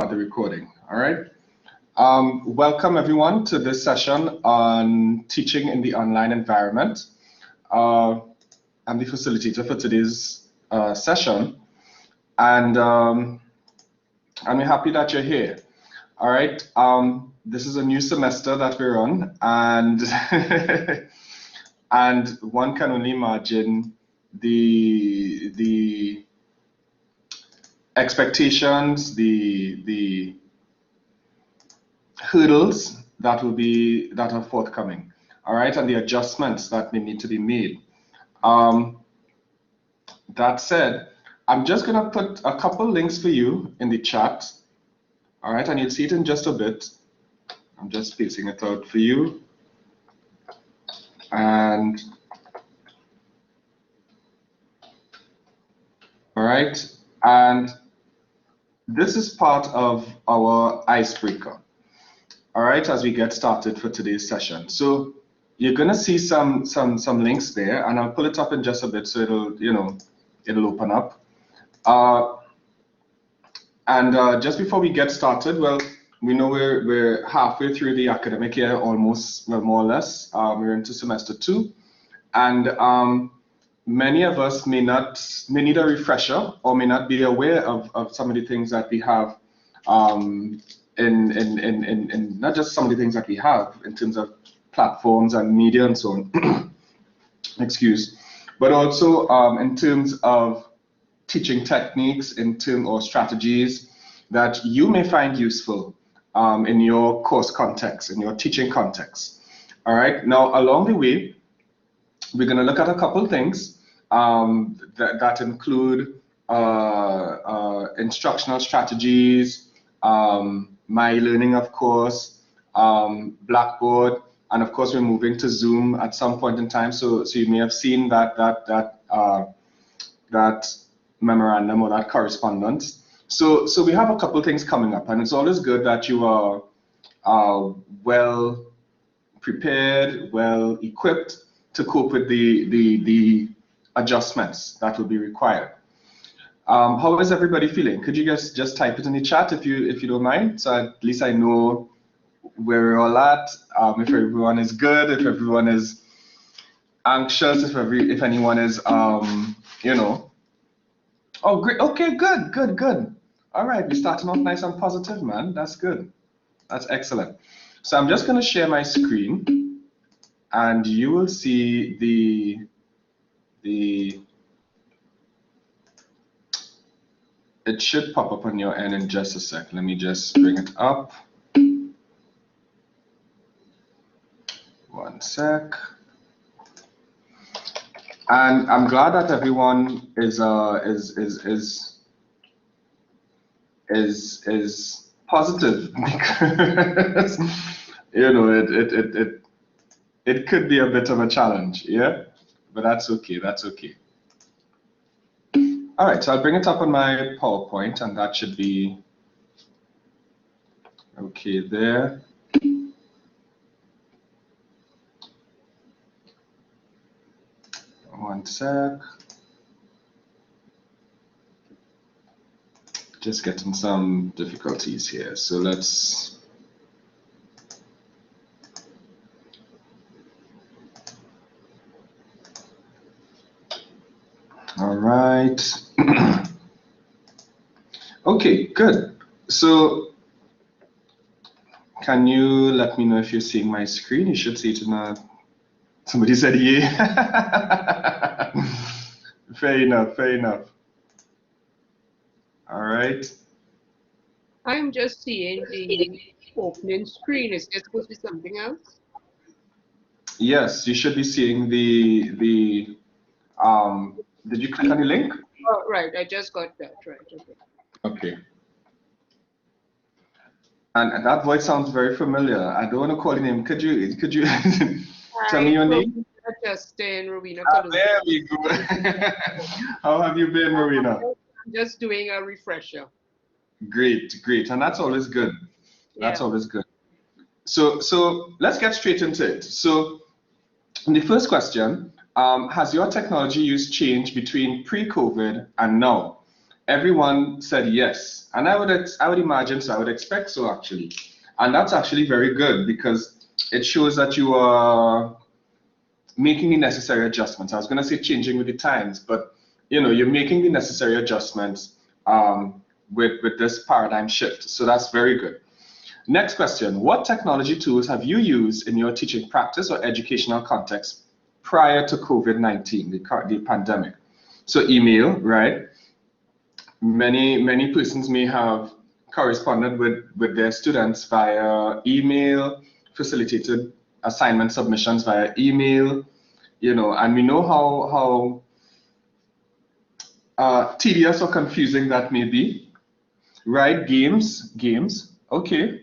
the recording. All right. Welcome everyone to this session on teaching in the online environment. I'm the facilitator for today's session, and I'm happy that you're here. All right. This is a new semester that we're on, and and one can only imagine the expectations, the hurdles that are forthcoming, all right, and the adjustments that may need to be made. That said, I'm just gonna put a couple links for you in the chat, all right, and you'll see it in just a bit. I'm just spacing it out for you, and all right, and this is part of our icebreaker, all right, as we get started for today's session. So you're gonna see some links there, and I'll pull it up in just a bit so it'll open up. Just before we get started, well, we know we're halfway through the academic year, almost, well, more or less. We're into semester 2, and many of us may need a refresher or may not be aware of some of the things that we have in not just some of the things that we have in terms of platforms and media and so on, excuse, but also in terms of teaching techniques, or strategies that you may find useful in your course context, in your teaching context. All right, now along the way, we're going to look at a couple things that include instructional strategies, myeLearning, of course, Blackboard, and of course we're moving to Zoom at some point in time. So you may have seen that memorandum or that correspondence. So we have a couple things coming up, and it's always good that you are well prepared, well equipped to cope with the adjustments that will be required. How is everybody feeling? Could you guys just type it in the chat if you don't mind, so at least I know where we're all at. If everyone is good, if everyone is anxious, if anyone is Oh, great. Okay, good. All right, we're starting off nice and positive, man. That's good. That's excellent. So I'm just going to share my screen, and you will see it should pop up on your end in just a sec. Let me just bring it up. One sec. And I'm glad that everyone is positive, because it could be a bit of a challenge, yeah, but that's okay. That's okay. All right, so I'll bring it up on my PowerPoint, and that should be okay there. One sec. Just getting some difficulties here. So let's. All right. Okay, good. So can you let me know if you're seeing my screen? You should see it in a. Somebody said yeah. Fair enough, fair enough. All right. I'm just seeing the opening screen. Is there supposed to be something else? Yes, you should be seeing the did you click on the link? Oh, right, I just got that, right, okay. Okay. And that voice sounds very familiar. I don't want to call your name. Could you tell me your name? Justin, Rowena. There we go. How have you been, Rowena? I'm just doing a refresher. Great, and that's always good. That's always good. So let's get straight into it. So the first question, has your technology use changed between pre-COVID and now? everyone said yes, and I would imagine so. I would expect so actually, and that's actually very good because it shows that you are making the necessary adjustments. I was going to say changing with the times, but you're making the necessary adjustments with this paradigm shift. So that's very good. Next question: what technology tools have you used in your teaching practice or educational context prior to COVID-19, the pandemic? So email, right? Many persons may have corresponded with their students via email, facilitated assignment submissions via email, and we know how tedious or confusing that may be, right? Games, okay.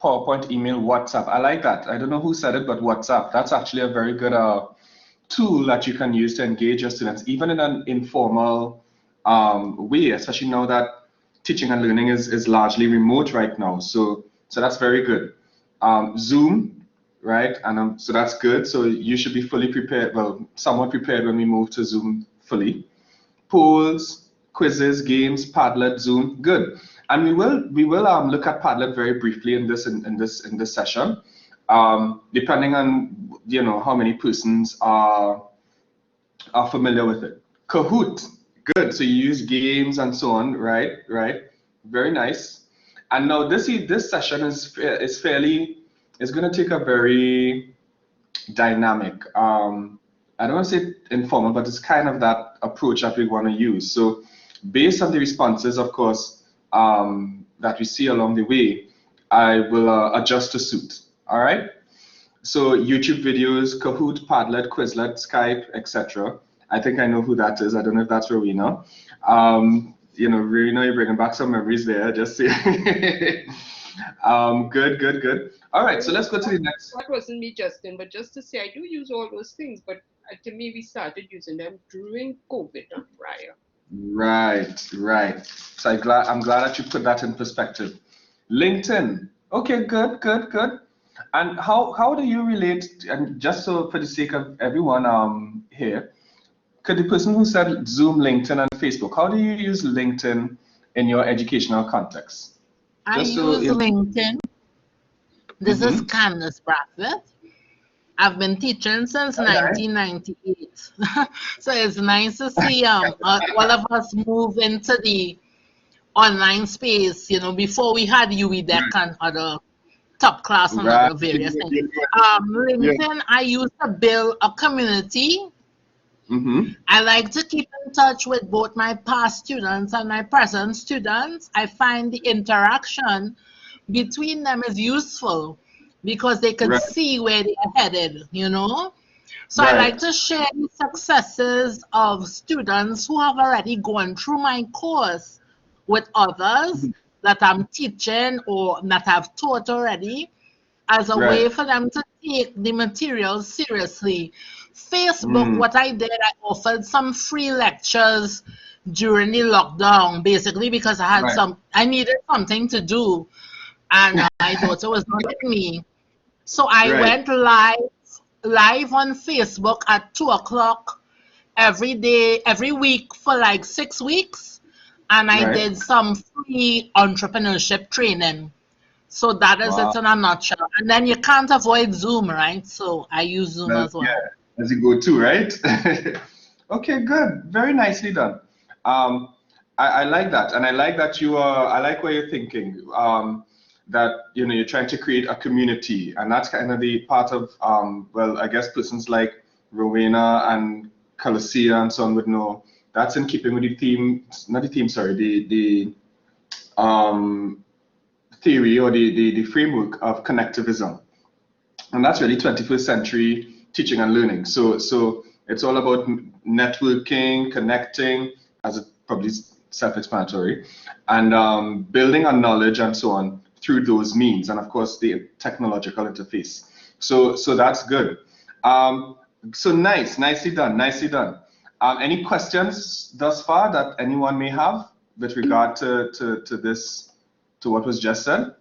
PowerPoint, email, WhatsApp. I like that. I don't know who said it, but WhatsApp. That's actually a very good tool that you can use to engage your students, even in an informal way, especially now that teaching and learning is largely remote right now. So that's very good. Zoom, right? And so that's good. So you should be fully prepared, well, somewhat prepared when we move to Zoom fully. Polls, quizzes, games, Padlet, Zoom, good. And we will look at Padlet very briefly in this session, depending on how many persons are familiar with it. Kahoot, good. So you use games and so on, right? Very nice. And now this session is going to take a very dynamic. I don't want to say informal, but it's kind of that approach that we want to use. So based on the responses, of course, that we see along the way, I will adjust to suit. All right. So YouTube videos, Kahoot, Padlet, Quizlet, Skype, etc. I think I know who that is. I don't know if that's Rowena. Rowena, you're bringing back some memories there. Just say. Good. All right. So let's go to the next. That wasn't me, Justin, but just to say, I do use all those things, but to me, we started using them during COVID and prior. Right. So I'm glad that you put that in perspective. LinkedIn. Okay, good. And how do you relate? And just so for the sake of everyone here, could the person who said Zoom, LinkedIn, and Facebook, how do you use LinkedIn in your educational context? I use LinkedIn. This is Candace Bradford. I've been teaching since 1998. So it's nice to see all of us move into the online space, before we had UWISTA and other top class and other various things. LinkedIn, I used to build a community. I like to keep in touch with both my past students and my present students. I find the interaction between them is useful because they can see where they are headed, So I like to share the successes of students who have already gone through my course with others that I'm teaching or that I've taught already, as a way for them to take the material seriously. Facebook, what I did, I offered some free lectures during the lockdown, basically because I had I needed something to do, and my daughter was not with me. So I went live on Facebook at 2:00 every day, every week for like 6 weeks, and I did some free entrepreneurship training. So that is it in a nutshell. And then you can't avoid Zoom, right? So I use Zoom as well. Yeah, as you go to, right? Okay, good. Very nicely done. I like that, and I like that I like where you're thinking. That you're trying to create a community, and that's kind of the part of well, I guess persons like Rowena and Colicia and so on would know. That's in keeping with the theme, not the theme, sorry, the theory or the framework of connectivism, and that's really 21st century teaching and learning. So it's all about networking, connecting, as it probably self-explanatory, and building on knowledge and so on through those means, and of course the technological interface. So that's good. So nicely done. Any questions thus far that anyone may have with regard to this, to what was just said?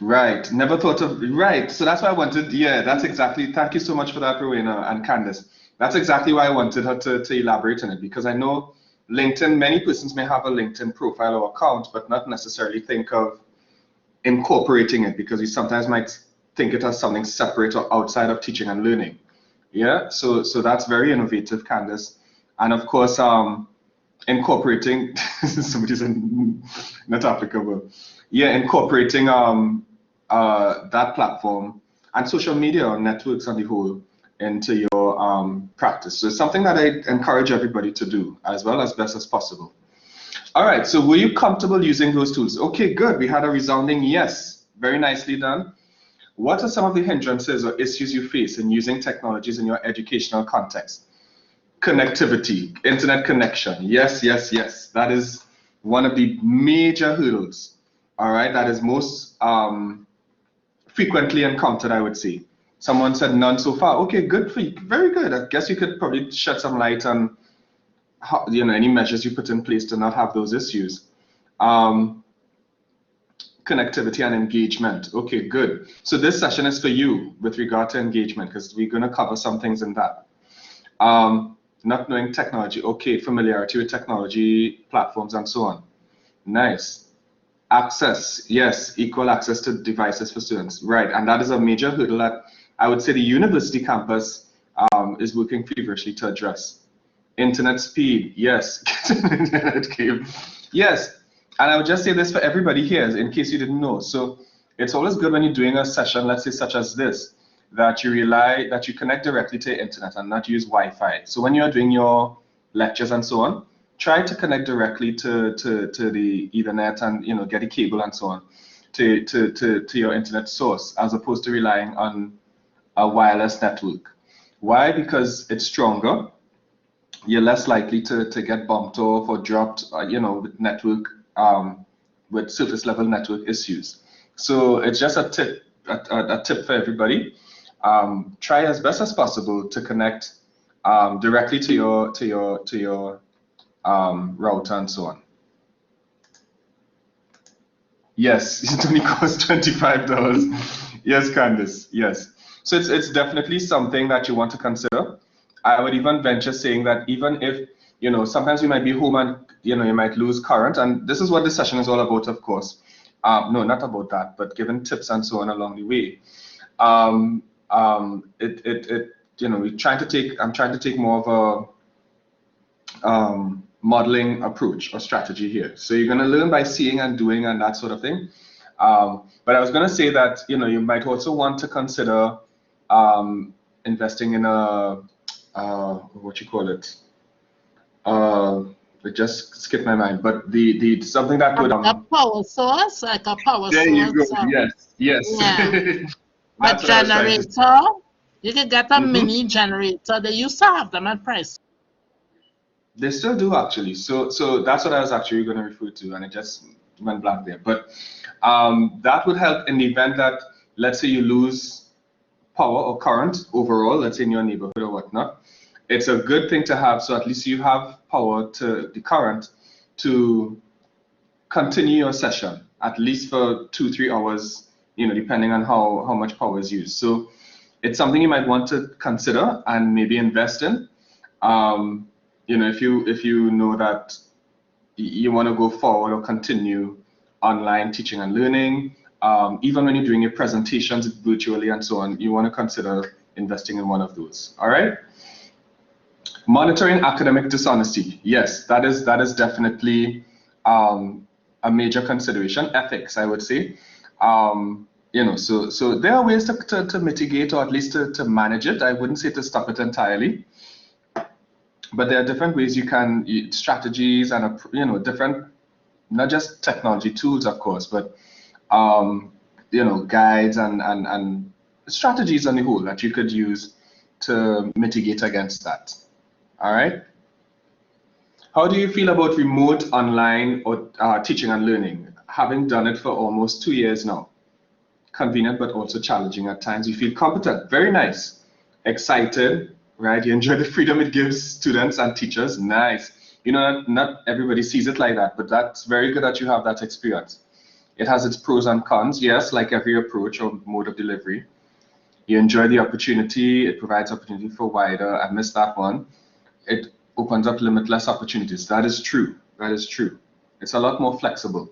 Right, never thought of, right. So that's why I wanted, yeah, that's exactly, thank you so much for that, Rowena and Candice. That's exactly why I wanted her to elaborate on it, because I know LinkedIn, many persons may have a LinkedIn profile or account, but not necessarily think of incorporating it, because we sometimes might think it as something separate or outside of teaching and learning. Yeah, so that's very innovative, Candice. And of course, incorporating, somebody said not applicable. Yeah, incorporating that platform and social media or networks on the whole into your practice. So it's something that I encourage everybody to do as well as best as possible. All right, so were you comfortable using those tools? Okay, good. We had a resounding yes. Very nicely done. What are some of the hindrances or issues you face in using technologies in your educational context? Connectivity, internet connection. Yes, yes, yes. That is one of the major hurdles. All right, that is most frequently encountered, I would say. Someone said none so far. Okay, good for you. Very good. I guess you could probably shed some light on how, any measures you put in place to not have those issues. Connectivity and engagement. Okay, good. So this session is for you with regard to engagement, because we're going to cover some things in that. Not knowing technology. Okay, familiarity with technology platforms and so on. Nice. Access. Yes, equal access to devices for students. Right, and that is a major hurdle that I would say the university campus is working feverishly to address. Internet speed. Yes. Internet cable. Yes. And I would just say this for everybody here, in case you didn't know. So it's always good when you're doing a session, let's say such as this, that you connect directly to the internet and not use Wi-Fi. So when you're doing your lectures and so on, try to connect directly to the Ethernet and get a cable and so on to your internet source, as opposed to relying on a wireless network. Why? Because it's stronger. You're less likely to get bumped off or dropped, with network, with surface level network issues. So it's just a tip, a tip for everybody. Try as best as possible to connect directly to your router and so on. Yes, it only costs $25. Yes, Candice. Yes. So it's definitely something that you want to consider. I would even venture saying that even if, sometimes you might be home and, you might lose current. And this is what this session is all about, of course. No, not about that, but giving tips and so on along the way. I'm trying to take more of a modeling approach or strategy here. So you're going to learn by seeing and doing and that sort of thing. But I was going to say that, you might also want to consider investing in a, what you call it? It just skipped my mind, but the something that would a power source, like a power source. There you go. Yes, yes. Yeah. A generator. You can get a mini generator. They used to have them at price. They still do, actually. So that's what I was actually going to refer to, and it just went blank there. But that would help in the event that, let's say, you lose power or current overall, let's say in your neighborhood or whatnot. It's a good thing to have, so at least you have power to the current to continue your session, at least for 2-3 hours, depending on how much power is used. So it's something you might want to consider and maybe invest in. If you know that you want to go forward or continue online teaching and learning, even when you're doing your presentations virtually and so on, you want to consider investing in one of those. All right. Monitoring academic dishonesty. Yes, that is definitely a major consideration. Ethics, I would say. So there are ways to mitigate, or at least to manage it. I wouldn't say to stop it entirely, but there are different ways you can, strategies and different, not just technology tools, of course, but guides and strategies on the whole that you could use to mitigate against that. All right. How do you feel about remote, online, or teaching and learning? Having done it for almost 2 years now. Convenient, but also challenging at times. You feel competent. Very nice. Excited, right? You enjoy the freedom it gives students and teachers. Nice. Not everybody sees it like that, but that's very good that you have that experience. It has its pros and cons, yes, like every approach or mode of delivery. You enjoy the opportunity, it provides opportunity for wider, I missed that one. It opens up limitless opportunities. That is true, that is true. It's a lot more flexible.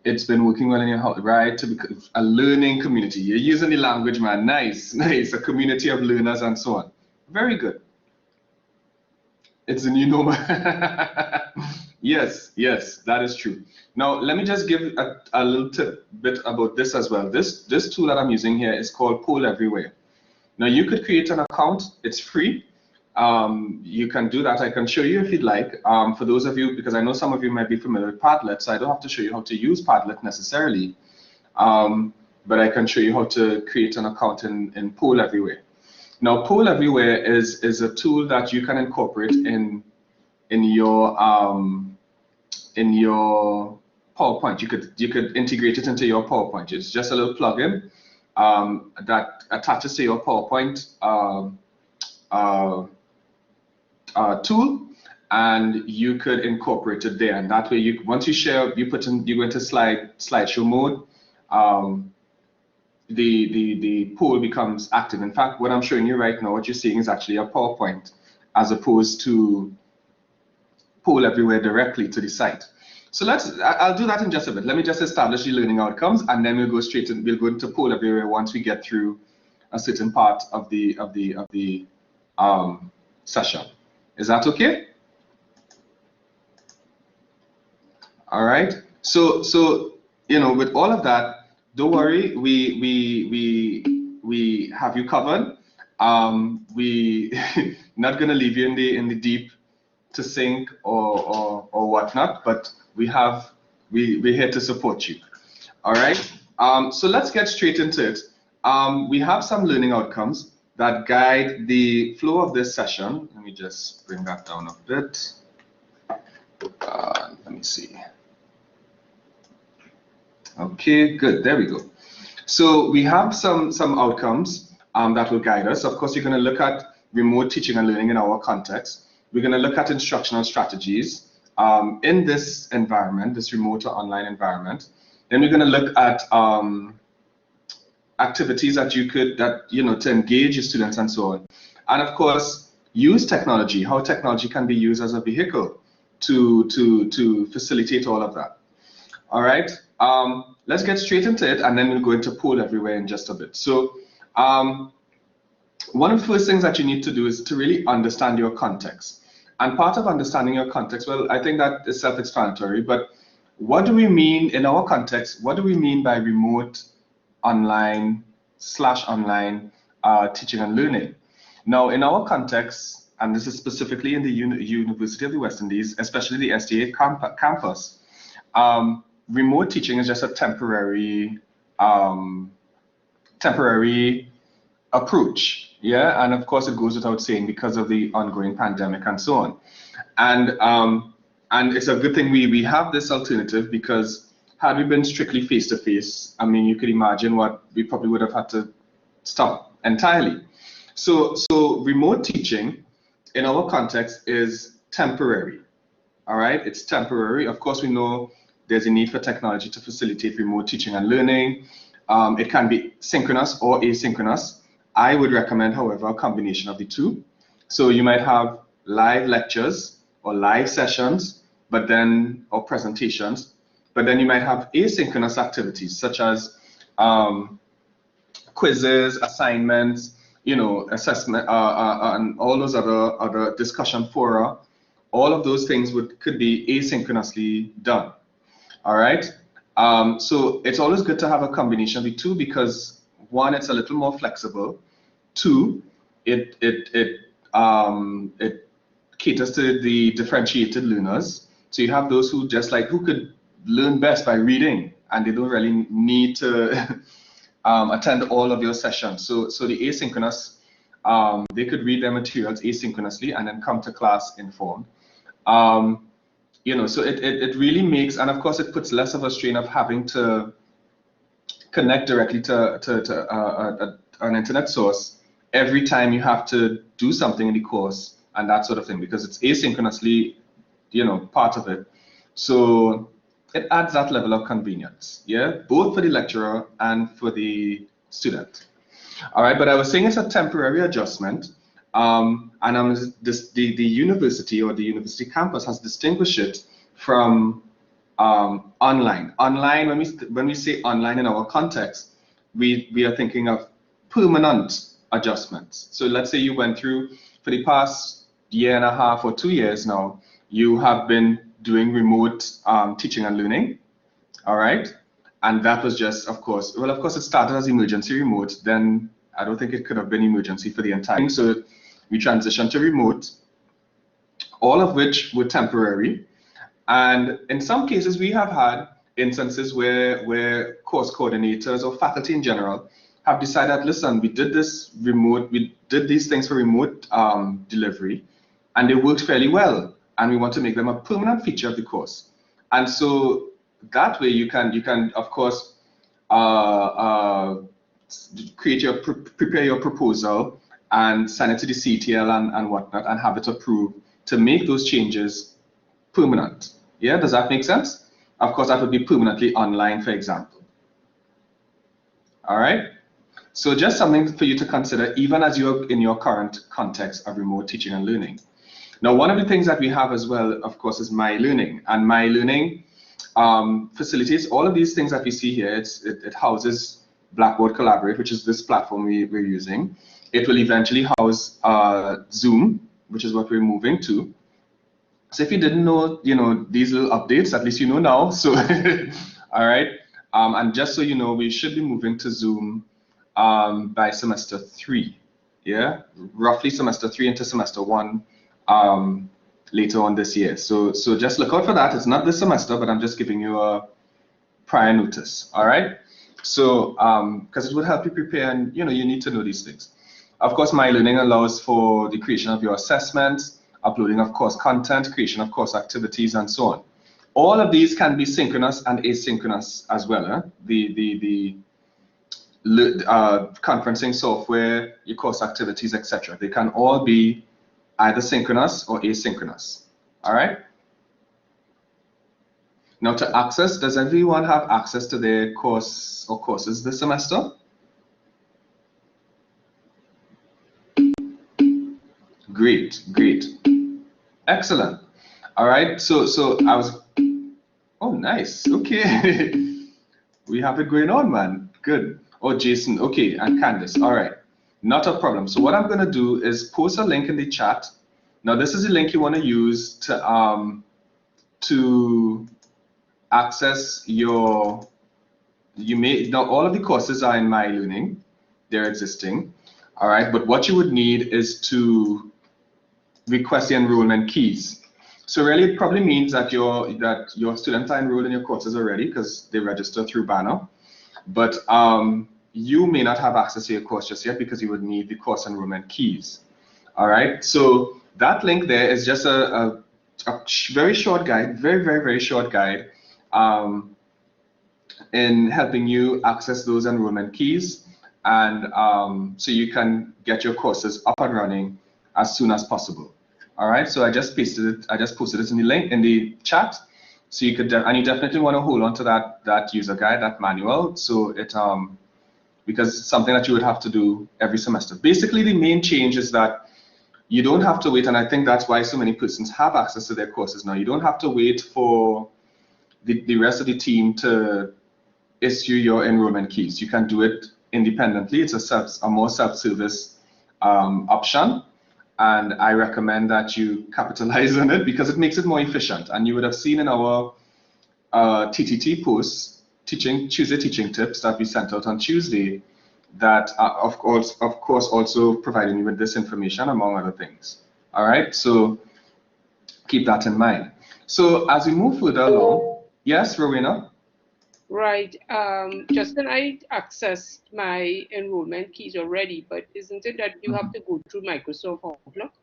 It's been working well in your house, right? To become a learning community. You're using the language, man. Nice, nice. A community of learners and so on. Very good. It's a new normal. Yes, yes, that is true. Now, let me just give a little bit about this as well. This tool that I'm using here is called Poll Everywhere. Now, you could create an account. It's free. You can do that. I can show you if you'd like. For those of you, because I know some of you might be familiar with Padlet, so I don't have to show you how to use Padlet necessarily. But I can show you how to create an account in Poll Everywhere. Now, Poll Everywhere is a tool that you can incorporate in your PowerPoint. You could integrate it into your PowerPoint. It's just a little plugin that attaches to your PowerPoint tool, and you could incorporate it there. And that way, once you share, you go into slideshow mode. The poll becomes active. In fact, what I'm showing you right now, what you're seeing is actually a PowerPoint, as opposed to Poll Everywhere directly to the site. So I'll do that in just a bit. Let me just establish the learning outcomes, and then we'll go into Poll Everywhere once we get through a certain part of the session. Is that okay? All right. So with all of that, don't worry. We have you covered. We not gonna leave you in the deep to sink or whatnot, but we're here to support you. All right. So let's get straight into it. We have some learning outcomes that guide the flow of this session. Let me just bring that down a bit. Let me see. Okay, good. There we go. So we have some outcomes that will guide us. Of course, you're going to look at remote teaching and learning in our context. We're going to look at instructional strategies in this environment, this remote or online environment. Then we're going to look at activities that to engage your students and so on. And of course, use technology, how technology can be used as a vehicle to facilitate all of that. All right, let's get straight into it, and then we'll go into Poll Everywhere in just a bit. So one of the first things that you need to do is to really understand your context. And part of understanding your context, well, I think that is self-explanatory, but what do we mean in our context? What do we mean by remote, online, /online teaching and learning? Now, in our context, and this is specifically in the University of the West Indies, especially the SDA campus, remote teaching is just a temporary approach, yeah. And of course, it goes without saying because of the ongoing pandemic and so on. And it's a good thing we have this alternative, because had we been strictly face-to-face, I mean, you could imagine what we probably would have had to stop entirely. So remote teaching in our context is temporary. All right, it's temporary. Of course, we know there's a need for technology to facilitate remote teaching and learning. It can be synchronous or asynchronous. I would recommend, however, a combination of the two. So you might have live lectures or live sessions, or presentations, but then you might have asynchronous activities such as quizzes, assignments, assessment, and all those other discussion fora. All of those things could be asynchronously done. All right. So it's always good to have a combination of the two, because one, it's a little more flexible. Two, it caters to the differentiated learners. So you have those who could learn best by reading, and they don't really need to attend all of your sessions. So the asynchronous, they could read their materials asynchronously and then come to class informed. So it really makes, and of course it puts less of a strain of having to connect directly to an internet source every time you have to do something in the course and that sort of thing, because it's asynchronously, part of it. So it adds that level of convenience, yeah, both for the lecturer and for the student. All right, but I was saying it's a temporary adjustment, and the university or the university campus has distinguished it from online. Online, when we say online in our context, we are thinking of permanent adjustments. So let's say you went through, for the past year and a half or 2 years now, you have been doing remote teaching and learning, all right? And that was just, of course, well, of course, it started as emergency remote. Then I don't think it could have been emergency for the entire thing. So we transitioned to remote, all of which were temporary. And in some cases, we have had instances where course coordinators or faculty in general have decided, listen, we did this remote, we did these things for remote delivery, and they worked fairly well. And we want to make them a permanent feature of the course. And so that way you can of course prepare your proposal and send it to the CTL and whatnot and have it approved to make those changes permanent. Yeah, does that make sense? Of course, that would be permanently online, for example. All right. So just something for you to consider, even as you're in your current context of remote teaching and learning. Now, one of the things that we have as well, of course, is myeLearning. And myeLearning facilitates all of these things that we see here. It houses Blackboard Collaborate, which is this platform we're using. It will eventually house Zoom, which is what we're moving to. So if you didn't know, these little updates, at least you know now. So, all right. And just so you know, we should be moving to Zoom by semester 3. Yeah, roughly semester 3 into semester 1 later on this year. So just look out for that. It's not this semester, but I'm just giving you a prior notice. All right. So because it would help you prepare, and you need to know these things. Of course, myeLearning allows for the creation of your assessments, uploading of course content, creation of course activities, and so on. All of these can be synchronous and asynchronous as well. The conferencing software, your course activities, etc. They can all be either synchronous or asynchronous. All right. Now to access, does everyone have access to their course or courses this semester? Great, great. Excellent. All right. So I was, oh, nice. Okay. We have it going on, man. Good. Oh, Jason. Okay. And Candice. All right. Not a problem. So what I'm going to do is post a link in the chat. Now, this is the link you want to use to access your, now all of the courses are in myeLearning. They're existing. All right. But what you would need is to request the enrollment keys. So really, it probably means that your students are enrolled in your courses already because they register through Banner. But you may not have access to your course just yet because you would need the course enrollment keys. All right. So that link there is just a very short guide, very short guide in helping you access those enrollment keys, and so you can get your courses up and running as soon as possible. All right, so I just pasted it. I just posted it in the link in the chat, so you could and you definitely want to hold on to that user guide, that manual, so it because it's something that you would have to do every semester. Basically, the main change is that you don't have to wait, and I think that's why so many persons have access to their courses now. You don't have to wait for the rest of the team to issue your enrollment keys. You can do it independently. It's a more self-service option. And I recommend that you capitalize on it because it makes it more efficient. And you would have seen in our TTT posts, Tuesday teaching tips that we sent out on Tuesday, that of course also providing you with this information among other things. All right, so keep that in mind. So as we move further along, yes, Rowena? Right. Justin, I accessed my enrollment keys already, but isn't it that you have to go through Microsoft Outlook?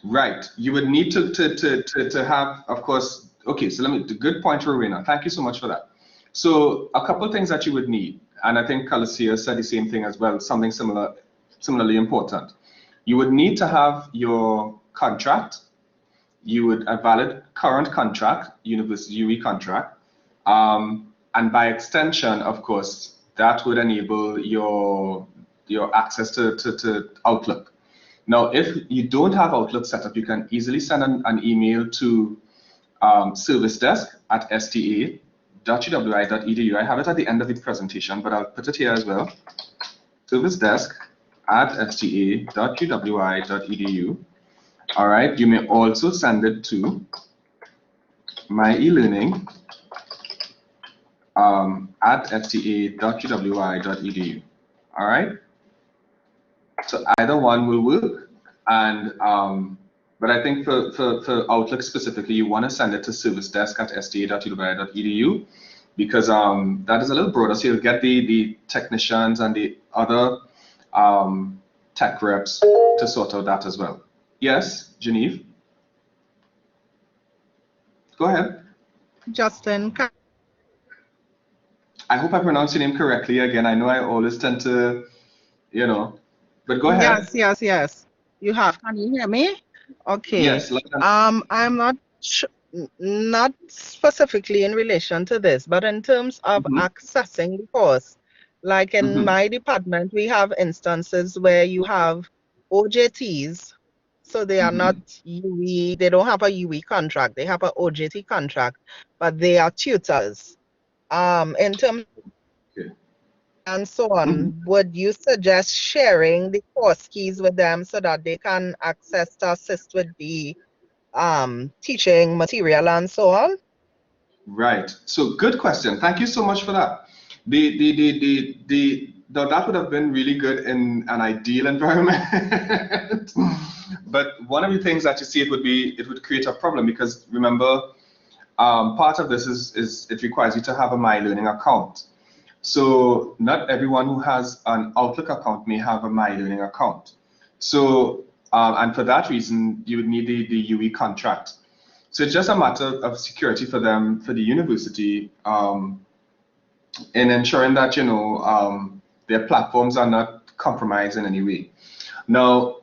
Right. You would need to have, of course. Okay. So good point, Rowena. Thank you so much for that. So a couple of things that you would need, and I think Calicia said the same thing as well. Something similarly important. You would need to have your contract. you would a valid current contract, university UE contract, and by extension, of course, that would enable your access to Outlook. Now, if you don't have Outlook set up, you can easily send an email to servicedesk@sta.uwi.edu. I have it at the end of the presentation, but I'll put it here as well. servicedesk@sta.uwi.edu. All right. You may also send it to myeLearning at sta.uwi.edu. All right. So either one will work, and but I think for Outlook specifically, you want to send it to servicedesk@sta.uwi.edu because that is a little broader. So you'll get the technicians and the other tech reps to sort out that as well. Yes, Genevieve? Go ahead. Justin. I hope I pronounced your name correctly. Again, I know I always tend to, but go ahead. Yes. You have. Can you hear me? Okay. Yes. I'm not specifically in relation to this, but in terms of accessing the course, like in my department, we have instances where you have OJTs. So they are not UE, they don't have a UE contract, they have an OJT contract, but they are tutors. In terms and so on, would you suggest sharing the course keys with them so that they can access to assist with the teaching material and so on? Right. So good question. Thank you so much for that. That would have been really good in an ideal environment. But one of the things that you see it would create a problem because remember, part of this is it requires you to have a myeLearning account. So not everyone who has an Outlook account may have a myeLearning account. So and for that reason, you would need the UE contract. So it's just a matter of security for them, for the university, in ensuring that their platforms are not compromised in any way. Now,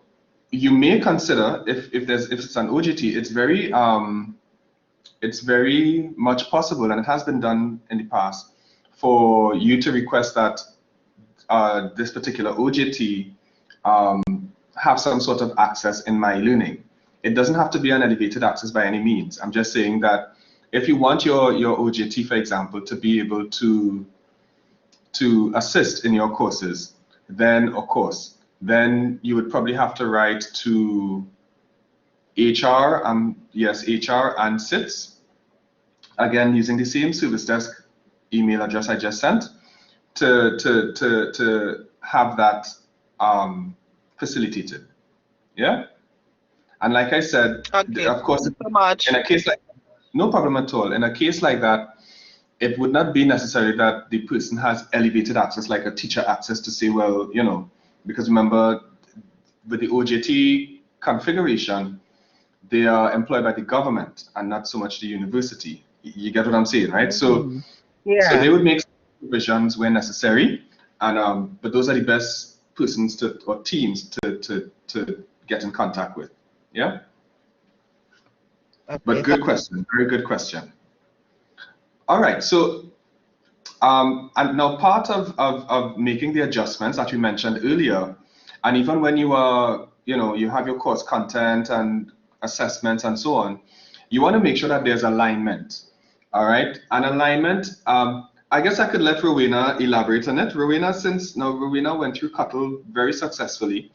you may consider if it's an OJT, it's very much possible, and it has been done in the past, for you to request that this particular OJT have some sort of access in myeLearning. It doesn't have to be an elevated access by any means. I'm just saying that if you want your OJT, for example, to be able to assist in your courses, then of course, then you would probably have to write to HR, HR and SITS, again using the same service desk email address I just sent, to have that facilitated. Yeah. And like I said, of course, in a case like no problem at all. In a case like that, it would not be necessary that the person has elevated access, like a teacher access, to say, well, because remember, with the OJT configuration, they are employed by the government and not so much the university. You get what I'm saying, right? So they would make provisions where necessary, and but those are the best persons or teams to get in contact with. Yeah. Okay. But good question, very good question. All right, so and now part of making the adjustments that we mentioned earlier, and even when you are, you have your course content and assessments and so on, you want to make sure that there's alignment. All right, and alignment, I guess I could let Rowena elaborate on it. Rowena went through CUTL very successfully,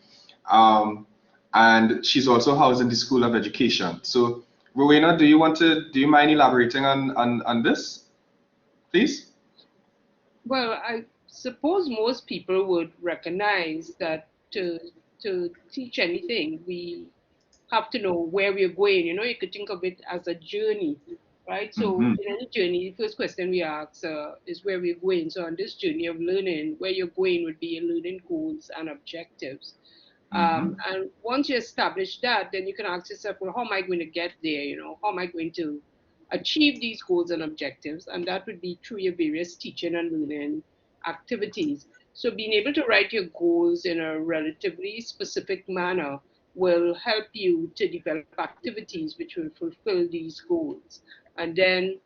and she's also housed in the School of Education. So Rowena, do you mind elaborating on this, please? Well, I suppose most people would recognize that to teach anything, we have to know where we're going. You could think of it as a journey, right? So in any journey, the first question we ask is where we're going. So on this journey of learning, where you're going would be your learning goals and objectives. And once you establish that, then you can ask yourself, well, how am I going to get there? How am I going to achieve these goals and objectives? And that would be through your various teaching and learning activities. So being able to write your goals in a relatively specific manner will help you to develop activities which will fulfill these goals. And then,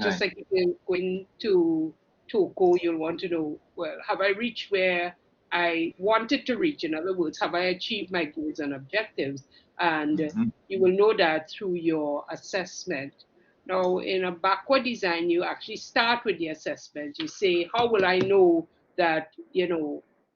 just like if you're going to Toko, you'll want to know, well, have I reached where I wanted to reach? In other words, have I achieved my goals and objectives? And you will know that through your assessment. Now, in a backward design, you actually start with the assessment. You say, how will I know that,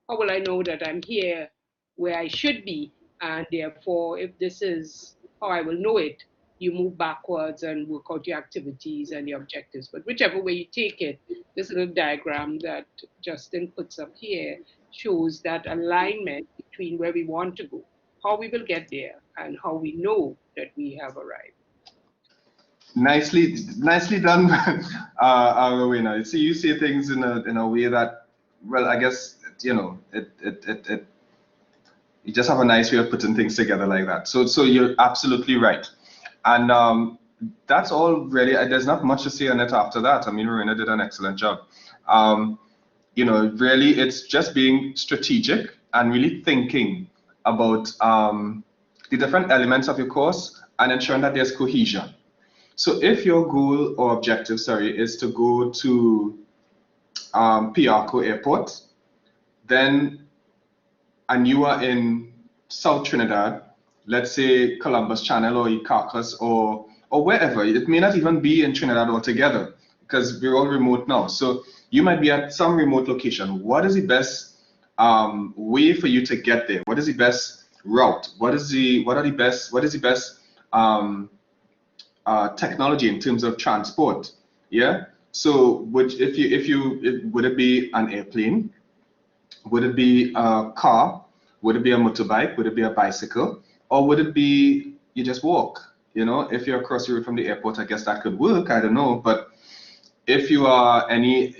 how will I know that I'm here where I should be? And therefore, if this is how I will know it, you move backwards and work out your activities and your objectives. But whichever way you take it, this little diagram that Justin puts up here shows that alignment between where we want to go, how we will get there, and how we know that we have arrived. Nicely done, Rowena. See, you say things in a way that, well, I guess you just have a nice way of putting things together like that. So you're absolutely right, and that's all really. There's not much to say on it after that. I mean, Rowena did an excellent job. Really, it's just being strategic and really thinking about the different elements of your course and ensuring that there's cohesion. So if your goal or objective, is to go to Piarco Airport, then, and you are in South Trinidad, let's say Columbus Channel or Caracas or wherever, it may not even be in Trinidad altogether because we're all remote now. So you might be at some remote location. What is the best way for you to get there? What is the best route? What is the best technology in terms of transport? Yeah. So would it be an airplane? Would it be a car? Would it be a motorbike? Would it be a bicycle? Or would it be you just walk? If you're across the road from the airport, I guess that could work. I don't know. But if you are anywhere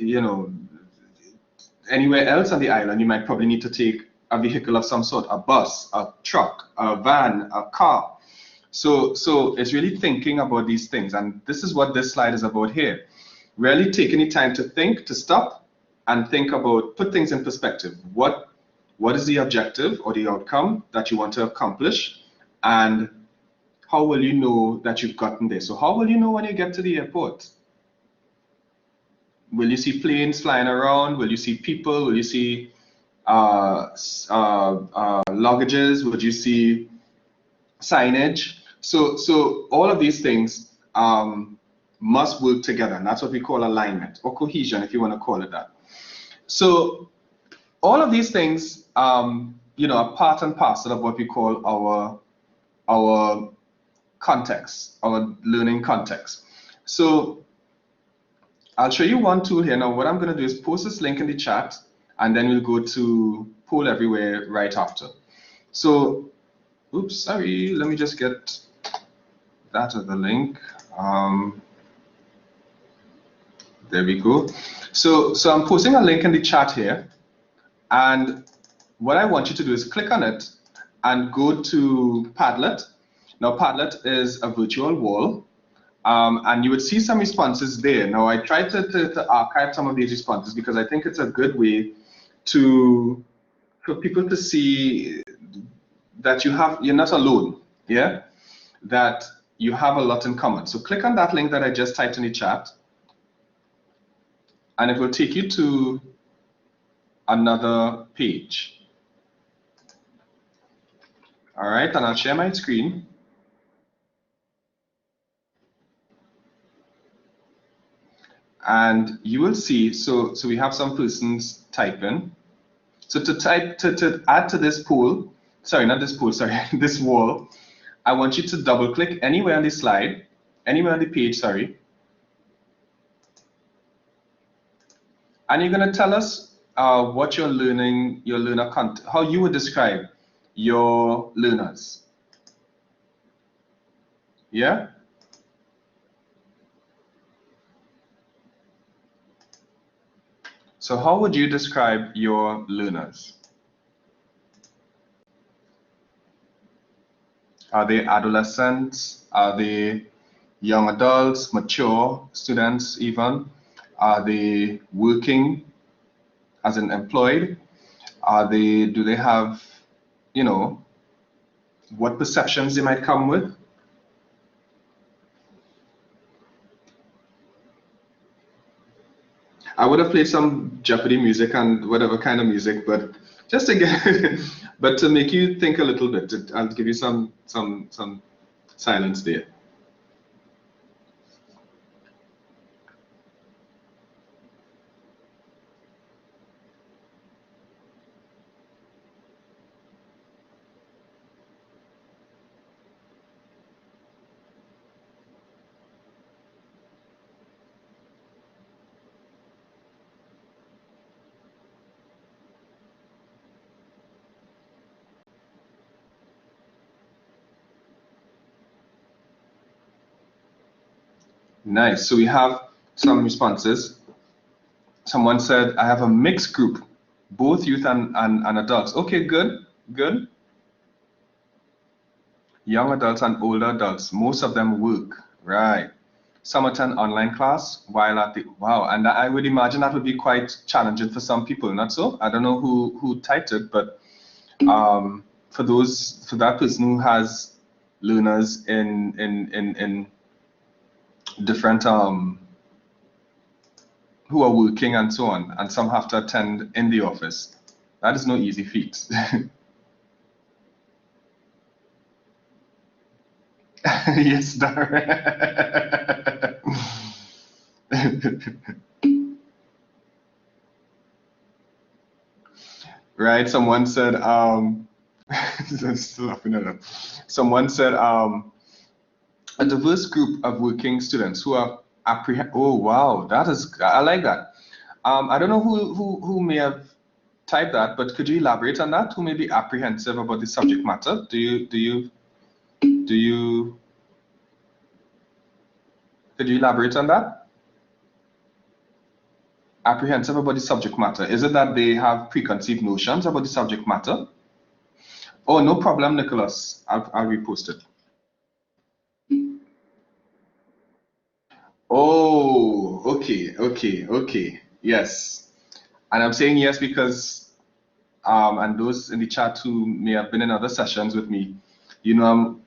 else on the island, you might probably need to take a vehicle of some sort, a bus, a truck, a van, a car. So it's really thinking about these things. And this is what this slide is about here. Really taking the time to think, to stop and think about, put things in perspective. What is the objective or the outcome that you want to accomplish? And how will you know that you've gotten there? So how will you know when you get to the airport? Will you see planes flying around? Will you see people? Will you see luggages? Would you see signage? So all of these things must work together, and that's what we call alignment or cohesion, if you want to call it that. So all of these things, are part and parcel of what we call our context, our learning context. So I'll show you one tool here. Now, what I'm going to do is post this link in the chat, and then we'll go to Poll Everywhere right after. So, oops, sorry, let me just get that as the link. There we go. So I'm posting a link in the chat here, and what I want you to do is click on it and go to Padlet. Now, Padlet is a virtual wall. And you would see some responses there. Now, I tried to archive some of these responses because I think it's a good way for people to see that you're not alone, yeah? That you have a lot in common. So click on that link that I just typed in the chat, and it will take you to another page. All right, and I'll share my screen. And you will see, so we have some persons typing. So to add to this poll, sorry, not this poll, sorry, this wall, I want you to double click anywhere on the slide, anywhere on the page, sorry. And you're going to tell us what you're learning, your learner content, how you would describe your learners. Yeah? So how would you describe your learners? Are they adolescents? Are they young adults, mature students even? Are they working as an employed? Do they have, what perceptions they might come with. I would have played some Jeopardy music and whatever kind of music, but just to get, but to make you think a little bit, I'll give you some silence there. Nice. So we have some responses. Someone said, I have a mixed group, both youth and adults. Okay, good, good. Young adults and older adults, most of them work, right? Some attend online class while at the, wow, and I would imagine that would be quite challenging for some people, not so? I don't know who typed it, but for that person who has learners in different who are working and so on, and some have to attend in the office. That is no easy feat. Yes, Darren. Right, someone said, I'm still laughing at that. Someone said, a diverse group of working students who are oh wow, that is, I like that. I don't know who may have typed that, but could you elaborate on that? Who may be apprehensive about the subject matter? Could you elaborate on that? Apprehensive about the subject matter. Is it that they have preconceived notions about the subject matter? Oh, no problem, Nicholas. I'll repost it. Oh, okay. Yes. And I'm saying yes because, and those in the chat who may have been in other sessions with me, you know,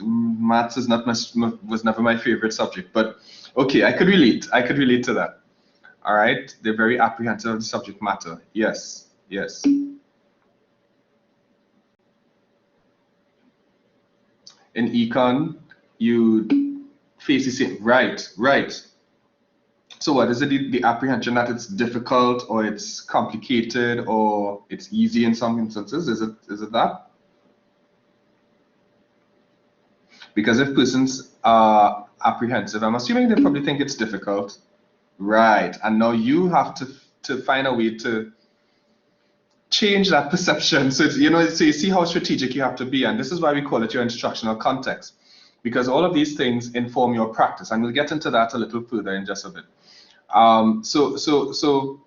maths is was never my favorite subject, but okay, I could relate to that. All right, they're very apprehensive of the subject matter. Yes. In econ, you face the same, right. So what is it, the apprehension that it's difficult or it's complicated or it's easy in some instances? Is it that? Because if persons are apprehensive, I'm assuming they probably think it's difficult. Right, and now you have to find a way to change that perception. So it's, so you see how strategic you have to be, and this is why we call it your instructional context, because all of these things inform your practice, and we'll get into that a little further in just a bit. So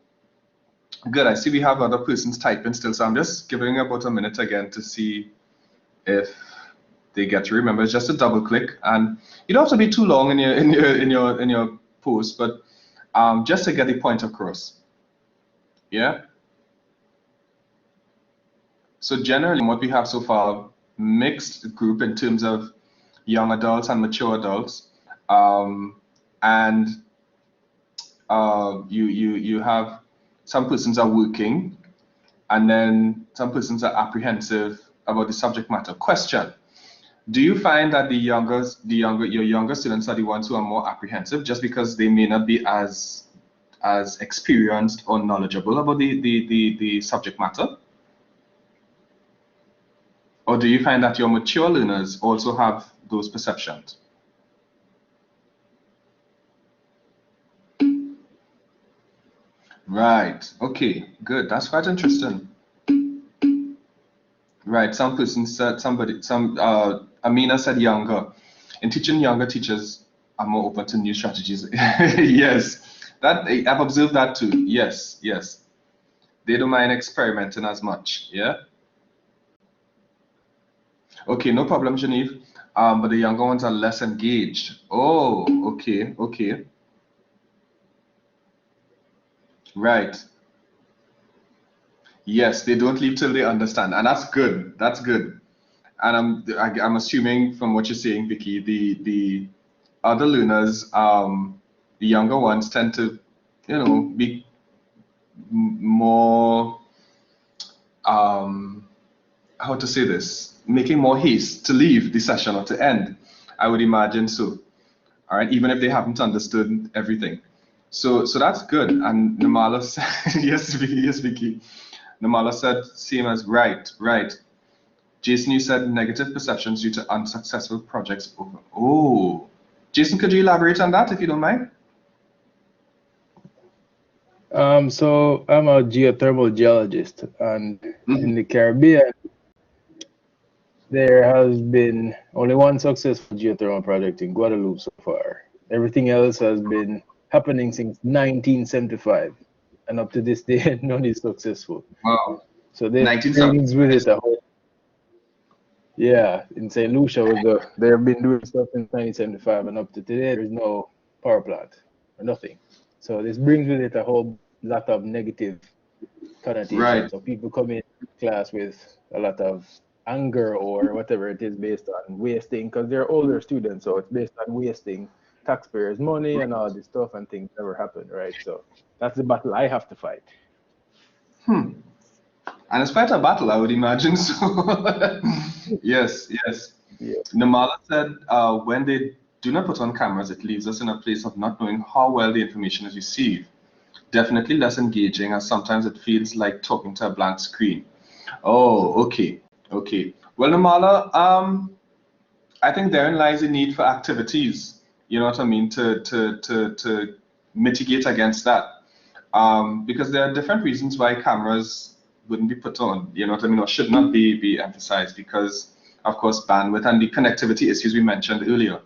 good. I see we have other persons typing still, so I'm just giving about a minute again to see if they get to remember. It's just a double click, and you don't have to be too long in your post, but just to get the point across. Yeah. So generally, what we have so far, mixed group in terms of young adults and mature adults, and you have some persons are working, and then some persons are apprehensive about the subject matter. Question: do you find that your younger students are the ones who are more apprehensive just because they may not be as experienced or knowledgeable about the subject matter? Or do you find that your mature learners also have those perceptions? Right, okay, good. That's quite interesting. Right, some person said, Amina said younger. In teaching, younger teachers are more open to new strategies. Yes, that I've observed that too. Yes. They don't mind experimenting as much, yeah? Okay, no problem, Genevieve. But the younger ones are less engaged. Oh, okay. Right. Yes, they don't leave till they understand, and that's good. and I'm assuming from what you're saying, Vicky, the other learners, the younger ones tend to, be more, how to say this, making more haste to leave the session or to end. I would imagine so. All right, even if they haven't understood everything. So that's good. And Namala said, yes, Vicky. Namala said, same as right. Jason, you said negative perceptions due to unsuccessful projects over. Oh, Jason, could you elaborate on that if you don't mind? So I'm a geothermal geologist, and in the Caribbean, there has been only one successful geothermal project in Guadeloupe so far. Everything else has been happening since 1975, and up to this day, none is successful. Wow. So this brings with it a whole. Yeah, in St. Lucia, they have been doing stuff since 1975, and up to today, there's no power plant or nothing. So this brings with it a whole lot of negative connotations. Right. So people come in class with a lot of anger or whatever it is based on wasting, because they're older students, so it's based on wasting taxpayers' money and all this stuff, and things never happen, right? So that's the battle I have to fight. And it's quite a battle, I would imagine. So yes. Yeah. Namala said, when they do not put on cameras, it leaves us in a place of not knowing how well the information is received. Definitely less engaging, as sometimes it feels like talking to a blank screen. Oh, okay. Well, Namala, I think therein lies the need for activities. You know what I mean? To mitigate against that, because there are different reasons why cameras wouldn't be put on. You know what I mean? Or should not be emphasized because, of course, bandwidth and the connectivity issues we mentioned earlier.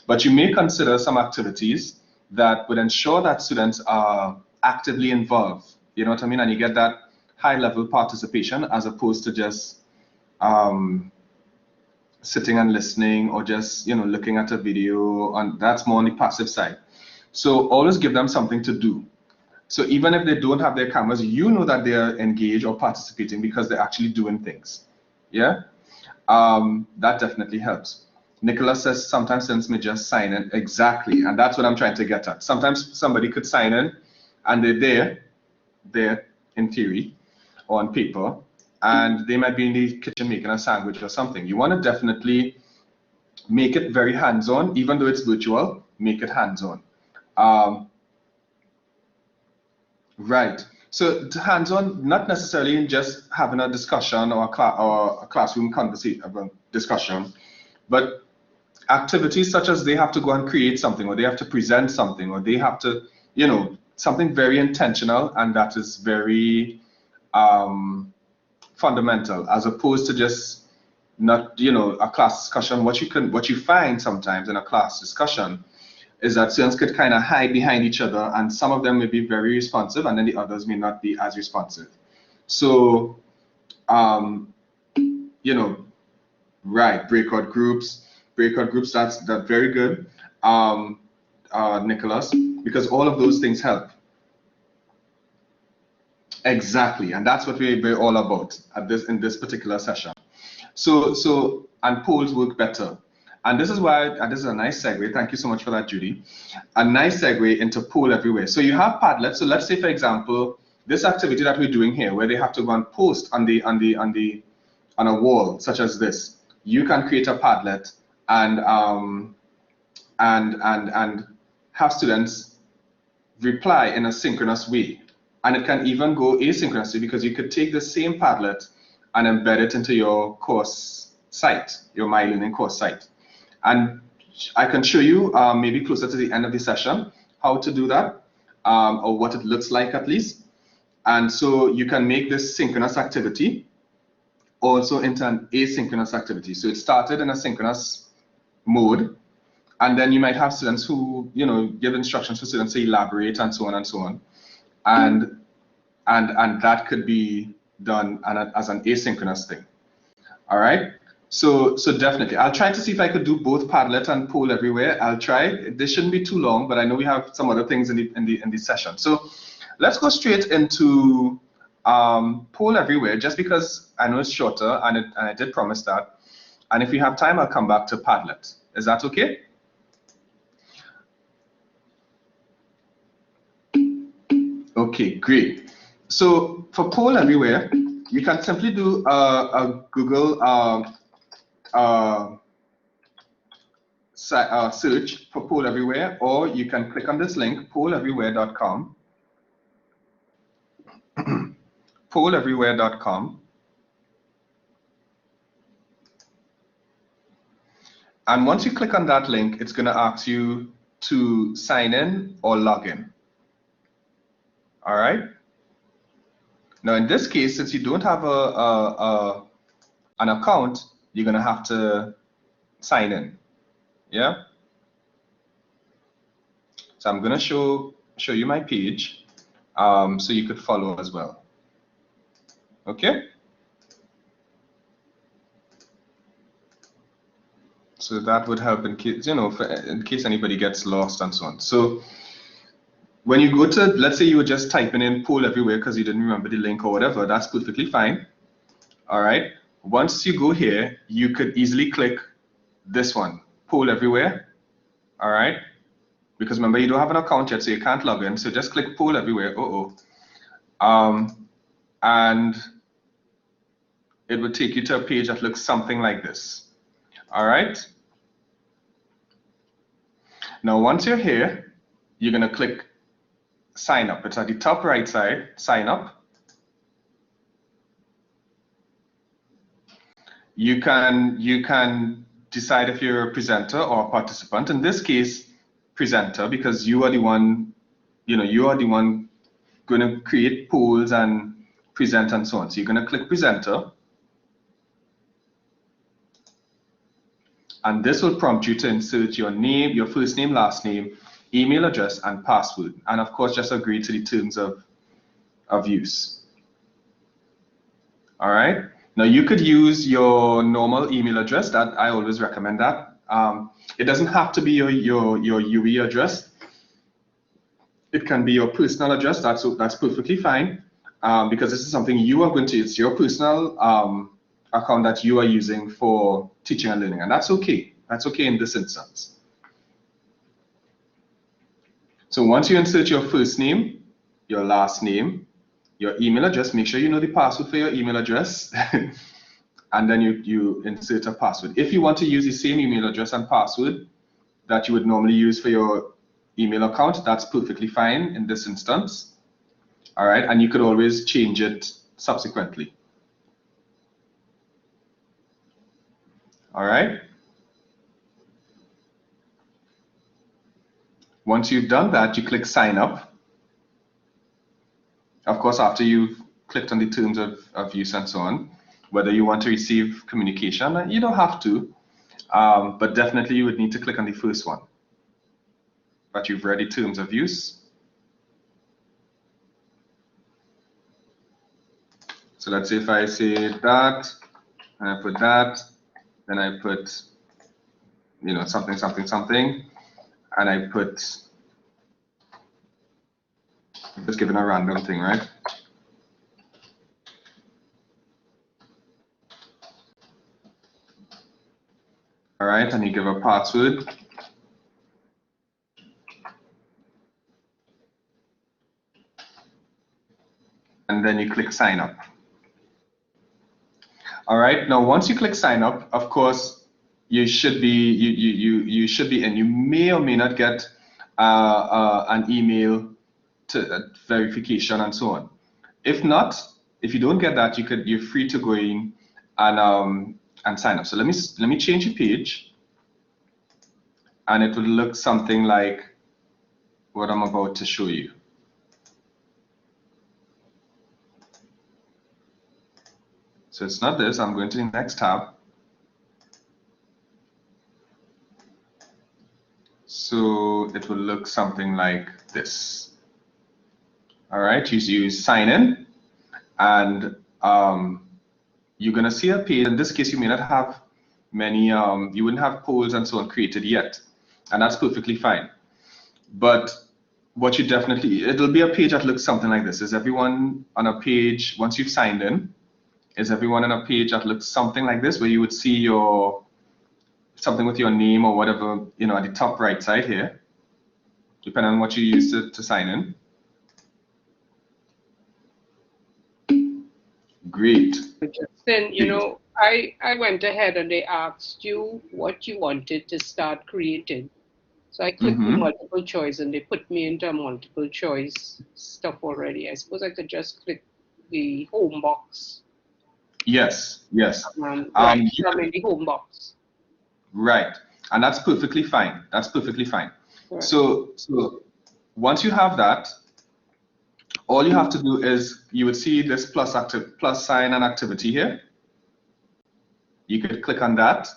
But you may consider some activities that would ensure that students are actively involved. You know what I mean? And you get that high-level participation as opposed to just sitting and listening or just looking at a video. And that's more on the passive side. So always give them something to do. So even if they don't have their cameras, you know that they're engaged or participating because they're actually doing things. Yeah, that definitely helps. Nicholas says sometimes students may just sign in. Exactly, and that's what I'm trying to get at. Sometimes somebody could sign in and they're there in theory or on paper, and they might be in the kitchen making a sandwich or something. You want to definitely make it very hands-on, even though it's virtual, make it hands-on. Right. So hands-on, not necessarily in just having a discussion or a classroom conversation discussion, but activities such as they have to go and create something, or they have to present something, or they have to, something very intentional and that is very fundamental, as opposed to just not, a class discussion. What you find sometimes in a class discussion is that students could kind of hide behind each other, and some of them may be very responsive, and then the others may not be as responsive. So, right, breakout groups, that's very good, Nicholas, because all of those things help. Exactly, and that's what we're all about in this particular session. So and polls work better. And this is why, and this is a nice segue, thank you so much for that, Judy. A nice segue into poll everywhere. So you have Padlet. So let's say, for example, this activity that we're doing here, where they have to go and post on a wall, such as this. You can create a Padlet and have students reply in a synchronous way. And it can even go asynchronously, because you could take the same Padlet and embed it into your course site, your myeLearning course site. And I can show you maybe closer to the end of the session how to do that, or what it looks like at least. And so you can make this synchronous activity also into an asynchronous activity. So it started in a synchronous mode, and then you might have students who give instructions for students to elaborate and so on and so on. And that could be done as an asynchronous thing. All right. So definitely, I'll try to see if I could do both Padlet and poll everywhere. I'll try. This shouldn't be too long, but I know we have some other things in the session. So let's go straight into poll everywhere, just because I know it's shorter, and I did promise that. And if we have time, I'll come back to Padlet. Is that okay? Okay, great. So for Poll Everywhere, you can simply do a Google search for Poll Everywhere, or you can click on this link, polleverywhere.com. polleverywhere.com. And once you click on that link, it's going to ask you to sign in or log in. All right. Now, in this case, since you don't have an account, you're going to have to sign in. Yeah. So I'm going to show you my page so you could follow as well. Okay. So that would help in case, in case anybody gets lost and so on. So when you go to, let's say you were just typing in Poll Everywhere because you didn't remember the link or whatever, that's perfectly fine. All right. Once you go here, you could easily click this one, Poll Everywhere. All right. Because remember, you don't have an account yet, so you can't log in. So just click Poll Everywhere. And it will take you to a page that looks something like this. All right. Now, once you're here, you're going to click Sign Up. It's at the top right side, Sign Up. You can decide if you're a presenter or a participant. In this case, presenter, because you are the one, you are the one going to create polls and present and so on. So you're going to click Presenter. And this will prompt you to insert your name, your first name, last name, email address, and password. And of course, just agree to the terms of use. All right. Now you could use your normal email address. That I always recommend that. It doesn't have to be your UE address. It can be your personal address. That's perfectly fine because this is something you are going to. It's your personal account that you are using for teaching and learning, and that's okay. That's okay in this instance. So once you insert your first name, your last name, your email address, make sure you know the password for your email address, and then you insert a password. If you want to use the same email address and password that you would normally use for your email account, that's perfectly fine in this instance. All right, and you could always change it subsequently. All right. Once you've done that, you click Sign Up. Of course, after you've clicked on the terms of use and so on, whether you want to receive communication, you don't have to, but definitely you would need to click on the first one. But you've read the terms of use. So let's say if I say that, and I put that, then I put, something, something, something, and I put, just given a random thing, right? All right, and you give a password. And then you click Sign Up. All right, now once you click Sign Up, of course, you should be you should be in. You may or may not get an email to verification and so on. If not, if you don't get that, you're free to go in and sign up. So let me change the page, and it will look something like what I'm about to show you. So it's not this. I'm going to the next tab. So it will look something like this. All right, you sign in, and you're going to see a page. In this case, you may not have many, you wouldn't have polls and so on created yet, and that's perfectly fine. But what you definitely, it'll be a page that looks something like this. Is everyone on a page once you've signed in? Is everyone on a page that looks something like this, where you would see your something with your name or whatever, you know, at the top right side here, depending on what you use to sign in? Great. Then, you know, I went ahead and they asked you what you wanted to start creating. So I clicked the multiple choice and they put me into a multiple choice stuff already. I suppose I could just click the home box. Yes, yes. Right, I'm in the home box. Right, and that's perfectly fine. That's perfectly fine. Right. So once you have that, all you have to do is, you would see this plus sign and activity here. You could click on that,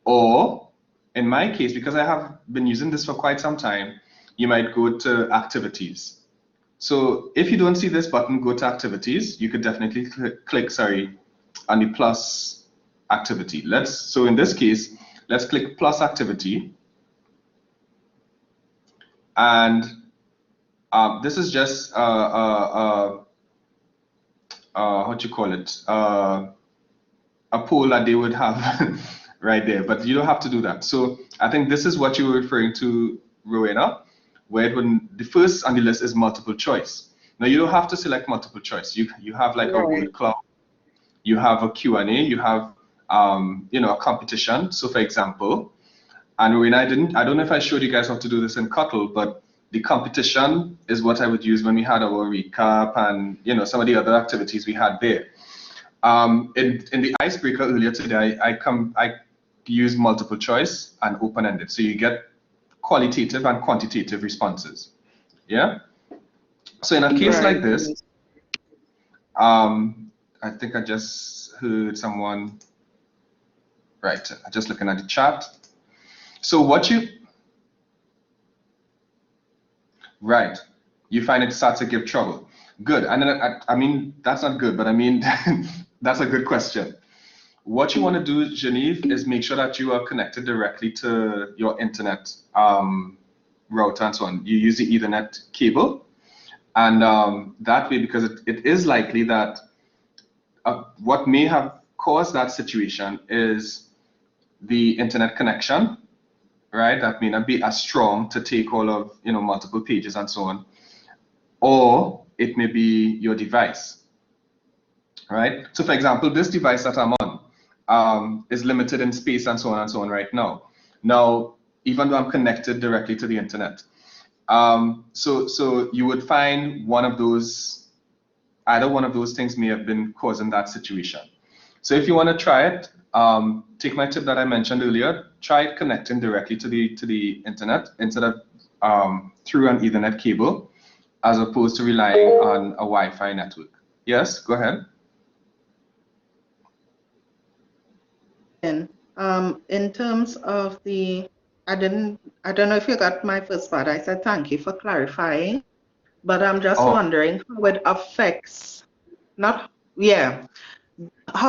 or in my case, because I have been using this for quite some time, you might go to activities. So if you don't see this button, go to activities. You could definitely click on the plus activity. So in this case, let's click plus activity. And this is just what you call it, a poll that they would have right there, but you don't have to do that. So I think this is what you were referring to, Rowena, where the first on the list is multiple choice. Now you don't have to select multiple choice. You have like a word cloud, you have a Q&A, you have you know, a competition. So for example, and Rowena, I don't know if I showed you guys how to do this in Kotlin, but the competition is what I would use when we had our recap and, you know, some of the other activities we had there. In the icebreaker earlier today, I use multiple choice and open-ended, so you get qualitative and quantitative responses. Yeah. So in a case like this, I think I just heard someone. Right. I'm just looking at the chat. So you find it starts to give trouble. Good. And then I mean, that's not good, but I mean, that's a good question. What you want to do, Genevieve, is make sure that you are connected directly to your internet router and so on. You use the Ethernet cable, and that way, because it is likely that what may have caused that situation is the internet connection, right? That may not be as strong to take all of, you know, multiple pages and so on, or it may be your device, right? So for example, this device that I'm on is limited in space and so on right now. Now, even though I'm connected directly to the internet, so you would find either one of those things may have been causing that situation. So if you want to try it, take my tip that I mentioned earlier. Try it connecting directly to the internet instead of through an Ethernet cable, as opposed to relying on a Wi-Fi network. Yes, go ahead. In terms of the, I don't know if you got my first part. I said thank you for clarifying, but I'm just wondering how it affects, how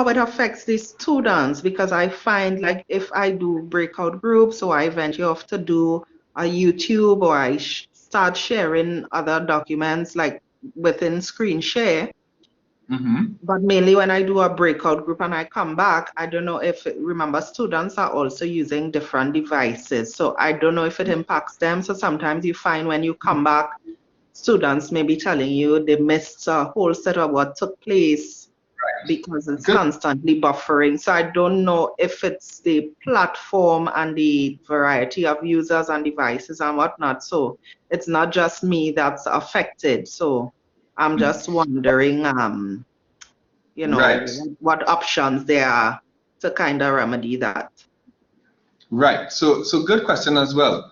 it affects the students, because I find like if I do breakout groups or I venture off to do a YouTube, or I start sharing other documents like within screen share, but mainly when I do a breakout group and I come back, I don't know if, remember, students are also using different devices. So I don't know if it impacts them. So sometimes you find when you come back, students may be telling you they missed a whole set of what took place because it's constantly buffering. So I don't know if it's the platform and the variety of users and devices and whatnot. So it's not just me that's affected. So I'm just wondering, you know, what options there are to kind of remedy that. Right. So good question as well.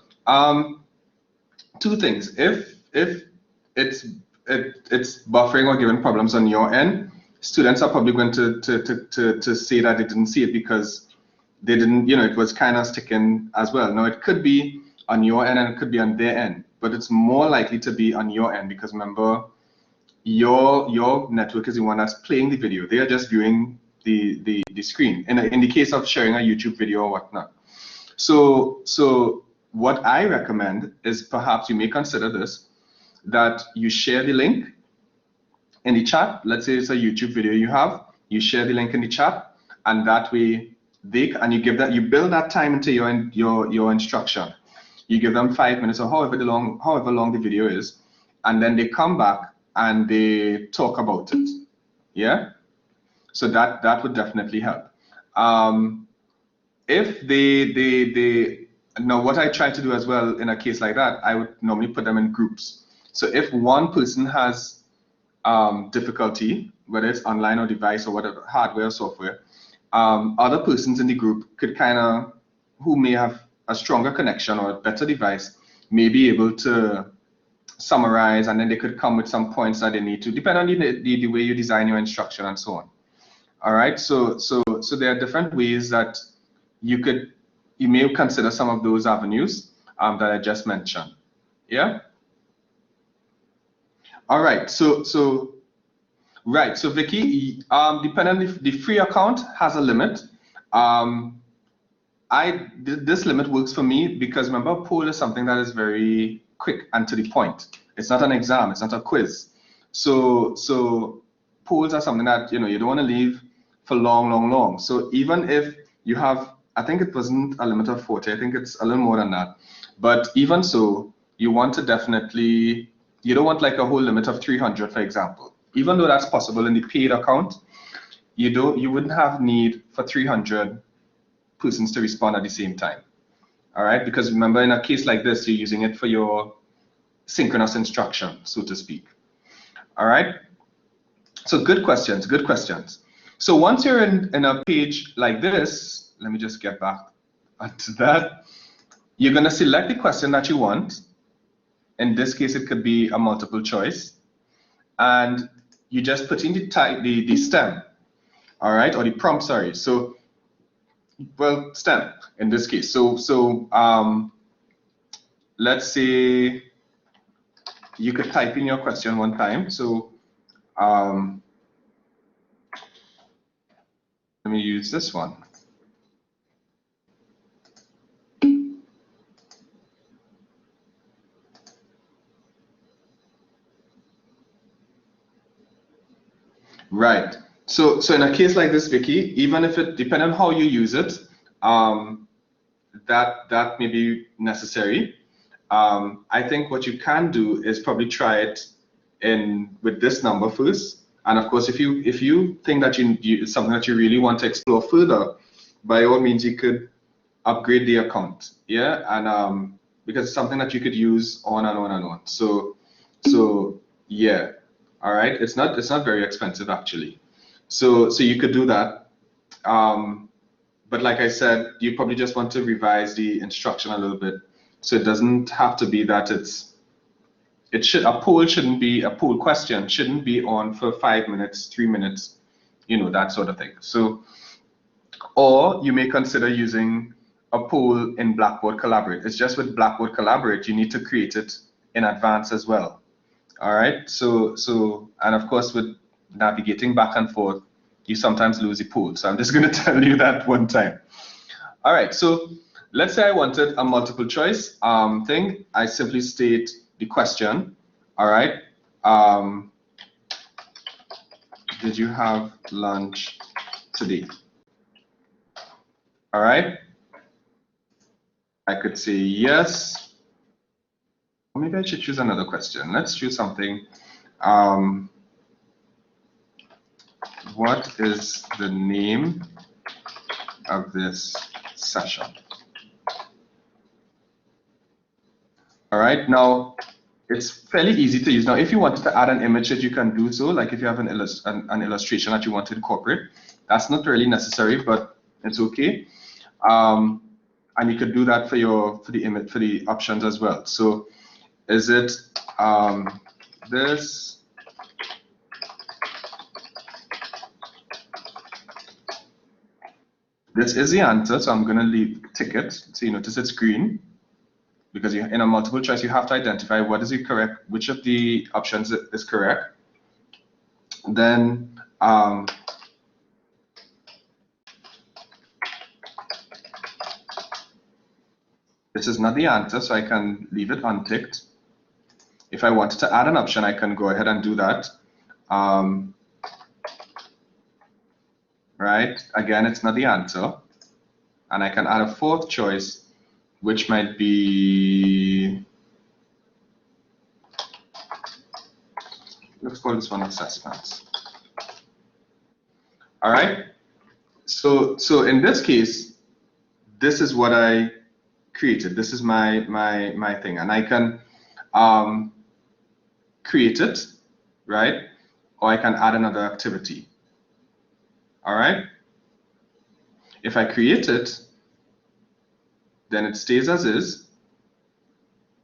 Two things. If it's buffering or giving problems on your end, students are probably going to say that they didn't see it because they didn't, you know, it was kind of sticking as well. Now it could be on your end and it could be on their end, but it's more likely to be on your end because remember, your network is the one that's playing the video. They are just viewing the screen. In the case of sharing a YouTube video or whatnot. So what I recommend is perhaps you may consider this, that you share the link in the chat. Let's say it's a YouTube video you share the link in the chat, and that way you build that time into your instruction. You give them 5 minutes or however long the video is, and then they come back and they talk about it. Yeah, so that would definitely help. If now what I try to do as well in a case like that, I would normally put them in groups. So if one person has difficulty, whether it's online or device or whatever, hardware or software, other persons in the group could who may have a stronger connection or a better device, may be able to summarize, and then they could come with some points that they need to, depending on the way you design your instruction and so on. All right, so there are different ways that you may consider some of those avenues that I just mentioned. Yeah. All right, so Vicky, depending on the free account has a limit. This limit works for me because remember, a poll is something that is very quick and to the point. It's not an exam, it's not a quiz. So polls are something that you don't want to leave for long. So even if you have, I think it wasn't a limit of 40, I think it's a little more than that. But even so, you want to definitely, you don't want like a whole limit of 300, for example. Even though that's possible in the paid account, you wouldn't have need for 300 persons to respond at the same time. All right, because remember, in a case like this, you're using it for your synchronous instruction, so to speak. All right, so good questions. So once you're in a page like this, let me just get back to that. You're going to select the question that you want. In this case, it could be a multiple choice, and you just put in the STEM, all right, or the prompt. Sorry. So, well, STEM in this case. So let's say you could type in your question one time. So let me use this one. Right. So in a case like this, Vicky, even if it depends on how you use it, that may be necessary. I think what you can do is probably try it with this number first. And of course, if you think that it's something that you really want to explore further, by all means, you could upgrade the account. Yeah, and because it's something that you could use on and on and on. So yeah, all right. It's not very expensive actually. So you could do that. But like I said, you probably just want to revise the instruction a little bit, so it doesn't have to be that a poll question shouldn't be on for 5 minutes, 3 minutes, that sort of thing. So, or you may consider using a poll in Blackboard Collaborate. It's just with Blackboard Collaborate, you need to create it in advance as well. All right. So and of course with navigating back and forth, you sometimes lose the poll. So I'm just going to tell you that one time. All right. So let's say I wanted a multiple choice thing. I simply state the question. All right. Did you have lunch today? All right. I could say yes. Or maybe I should choose another question. Let's choose something. What is the name of this session? All right, now it's fairly easy to use. Now, if you wanted to add an image, that you can do so. Like if you have an illustration that you want to incorporate, that's not really necessary, but it's okay. And you could do that for the options as well. So, is it this? This is the answer, so I'm going to tick it. So you notice it's green, because in a multiple choice, you have to identify what is the correct, which of the options is correct. Then this is not the answer, so I can leave it unticked. If I wanted to add an option, I can go ahead and do that. right? Again, it's not the answer. And I can add a fourth choice, which might be, let's call this one assessments. All right. So in this case, this is what I created. This is my thing, and I can create it, right? Or I can add another activity. All right. If I create it, then it stays as is,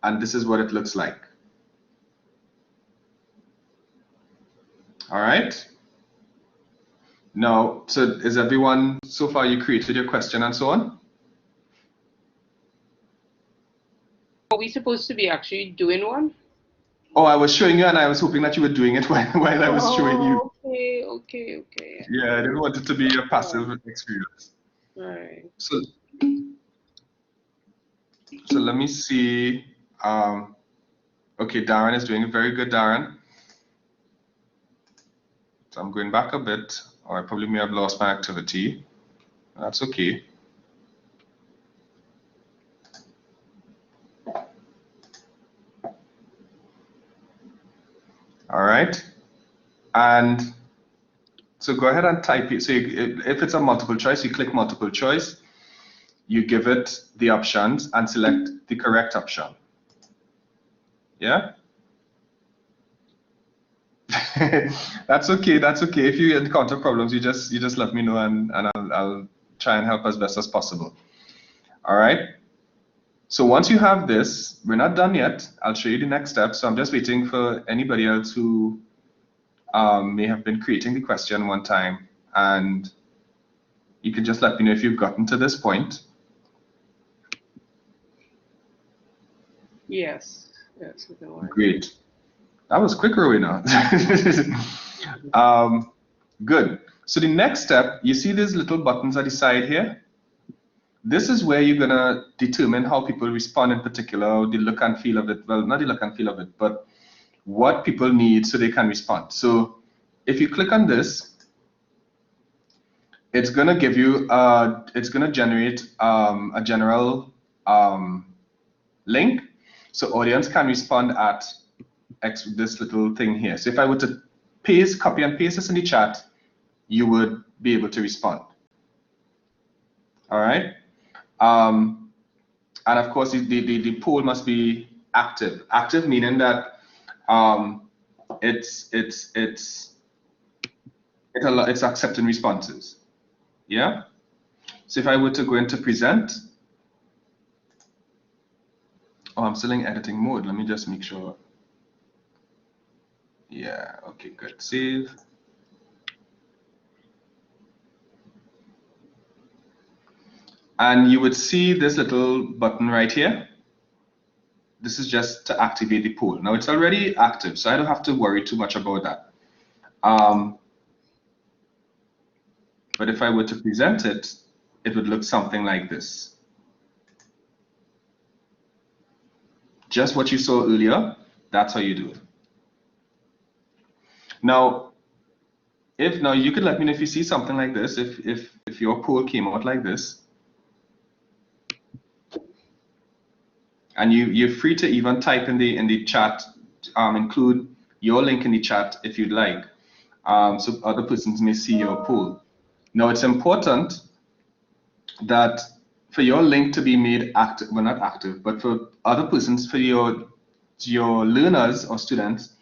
and this is what it looks like. All right. Now, so is everyone, so far you created your question and so on? Are we supposed to be actually doing one? Oh, I was showing you, and I was hoping that you were doing it while I was showing you. Okay. Yeah, I didn't want it to be a passive experience. Right. So let me see. Okay, Darren is doing it very good, Darren. So I'm going back a bit, or I probably may have lost my activity. That's okay. All right. And so go ahead and type it. So if it's a multiple choice, you click multiple choice, you give it the options and select the correct option. Yeah? That's okay. That's okay. If you encounter problems, you just let me know, and I'll try and help as best as possible. All right. So once you have this, we're not done yet. I'll show you the next step. So I'm just waiting for anybody else who may have been creating the question one time, and you can just let me know if you've gotten to this point. Yes. Great. That was quick, Rowena. Good. So the next step, you see these little buttons at the side here? This is where you're going to determine how people respond in particular, the look and feel of it. Well, not the look and feel of it, but what people need so they can respond. So if you click on this, it's going to give you, it's going to generate a general link. So audience can respond at this little thing here. So if I were to copy and paste this in the chat, you would be able to respond. All right. And of course, the poll must be active. Active meaning that it's accepting responses. Yeah. So if I were to go into present, oh, I'm still in editing mode. Let me just make sure. Yeah. Okay. Good. Save. And you would see this little button right here. This is just to activate the poll. Now it's already active, so I don't have to worry too much about that. But if I were to present it, it would look something like this. Just what you saw earlier, that's how you do it. Now, you could let me know if you see something like this, if your poll came out like this. And you're free to even type in the chat, include your link in the chat if you'd like, so other persons may see your poll. Now it's important that for your link to be made active, well, not active, but for other persons, for your learners or students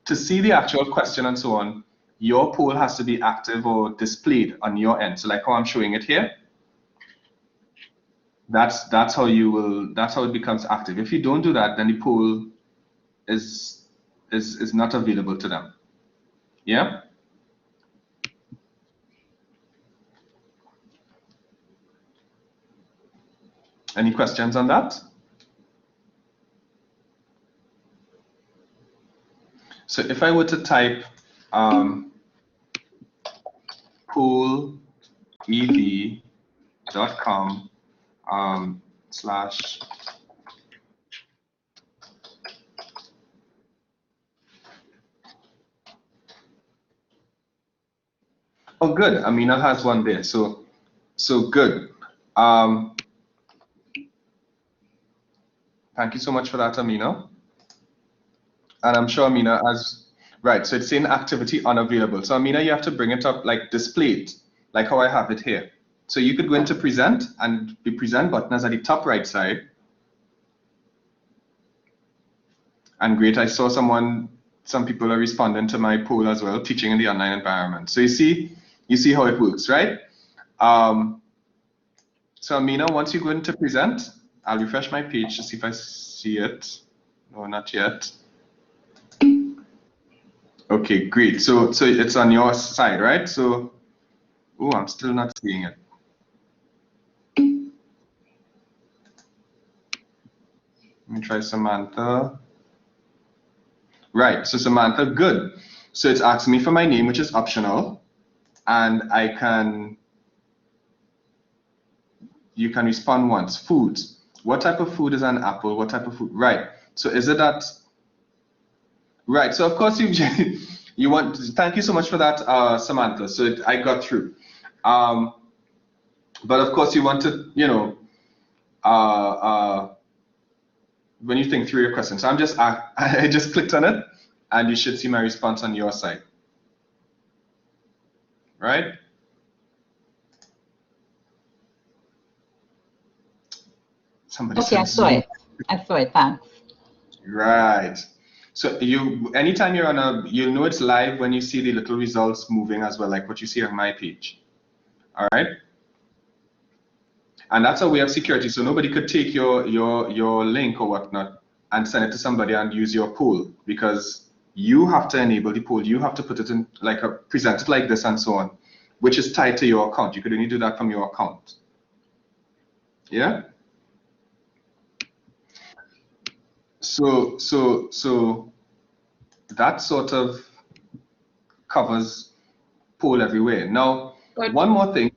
to see the actual question and so on, your poll has to be active or displayed on your end. So like how I'm showing it here, that's how it becomes active. If you don't do that, then the poll is not available to them. Yeah. Any questions on that? So if I were to type poolev.com / Oh, good. Amina has one there. So good. Thank you so much for that, Amina. And I'm sure Amina has, right, so it's saying activity unavailable. So Amina, you have to bring it up like displayed, like how I have it here. So you could go into present, and the present button is at the top right side. And great, I saw some people are responding to my poll as well, teaching in the online environment. So you see how it works, right? So Amina, once you go into present, I'll refresh my page to see if I see it. No, not yet. Okay, great. So it's on your side, right? So, oh, I'm still not seeing it. Let me try Samantha. Right, so Samantha, good. So it's asking me for my name, which is optional, and you can respond once. Foods. What type of food is an apple? What type of food? Right. So is it that? Right. So of course you want. Thank you so much for that, Samantha. So I got through. But of course you want to, when you think through your question. So I just clicked on it, and you should see my response on your side. Right? Somebody okay, I saw it. Thanks. Right. So anytime you're you'll know it's live when you see the little results moving as well, like what you see on my page. All right. And that's a way of security. So nobody could take your link or whatnot and send it to somebody and use your poll, because you have to enable the poll. You have to put it in present it like this and so on, which is tied to your account. You could only do that from your account. Yeah. So that sort of covers poll everywhere. Now, but one more thing.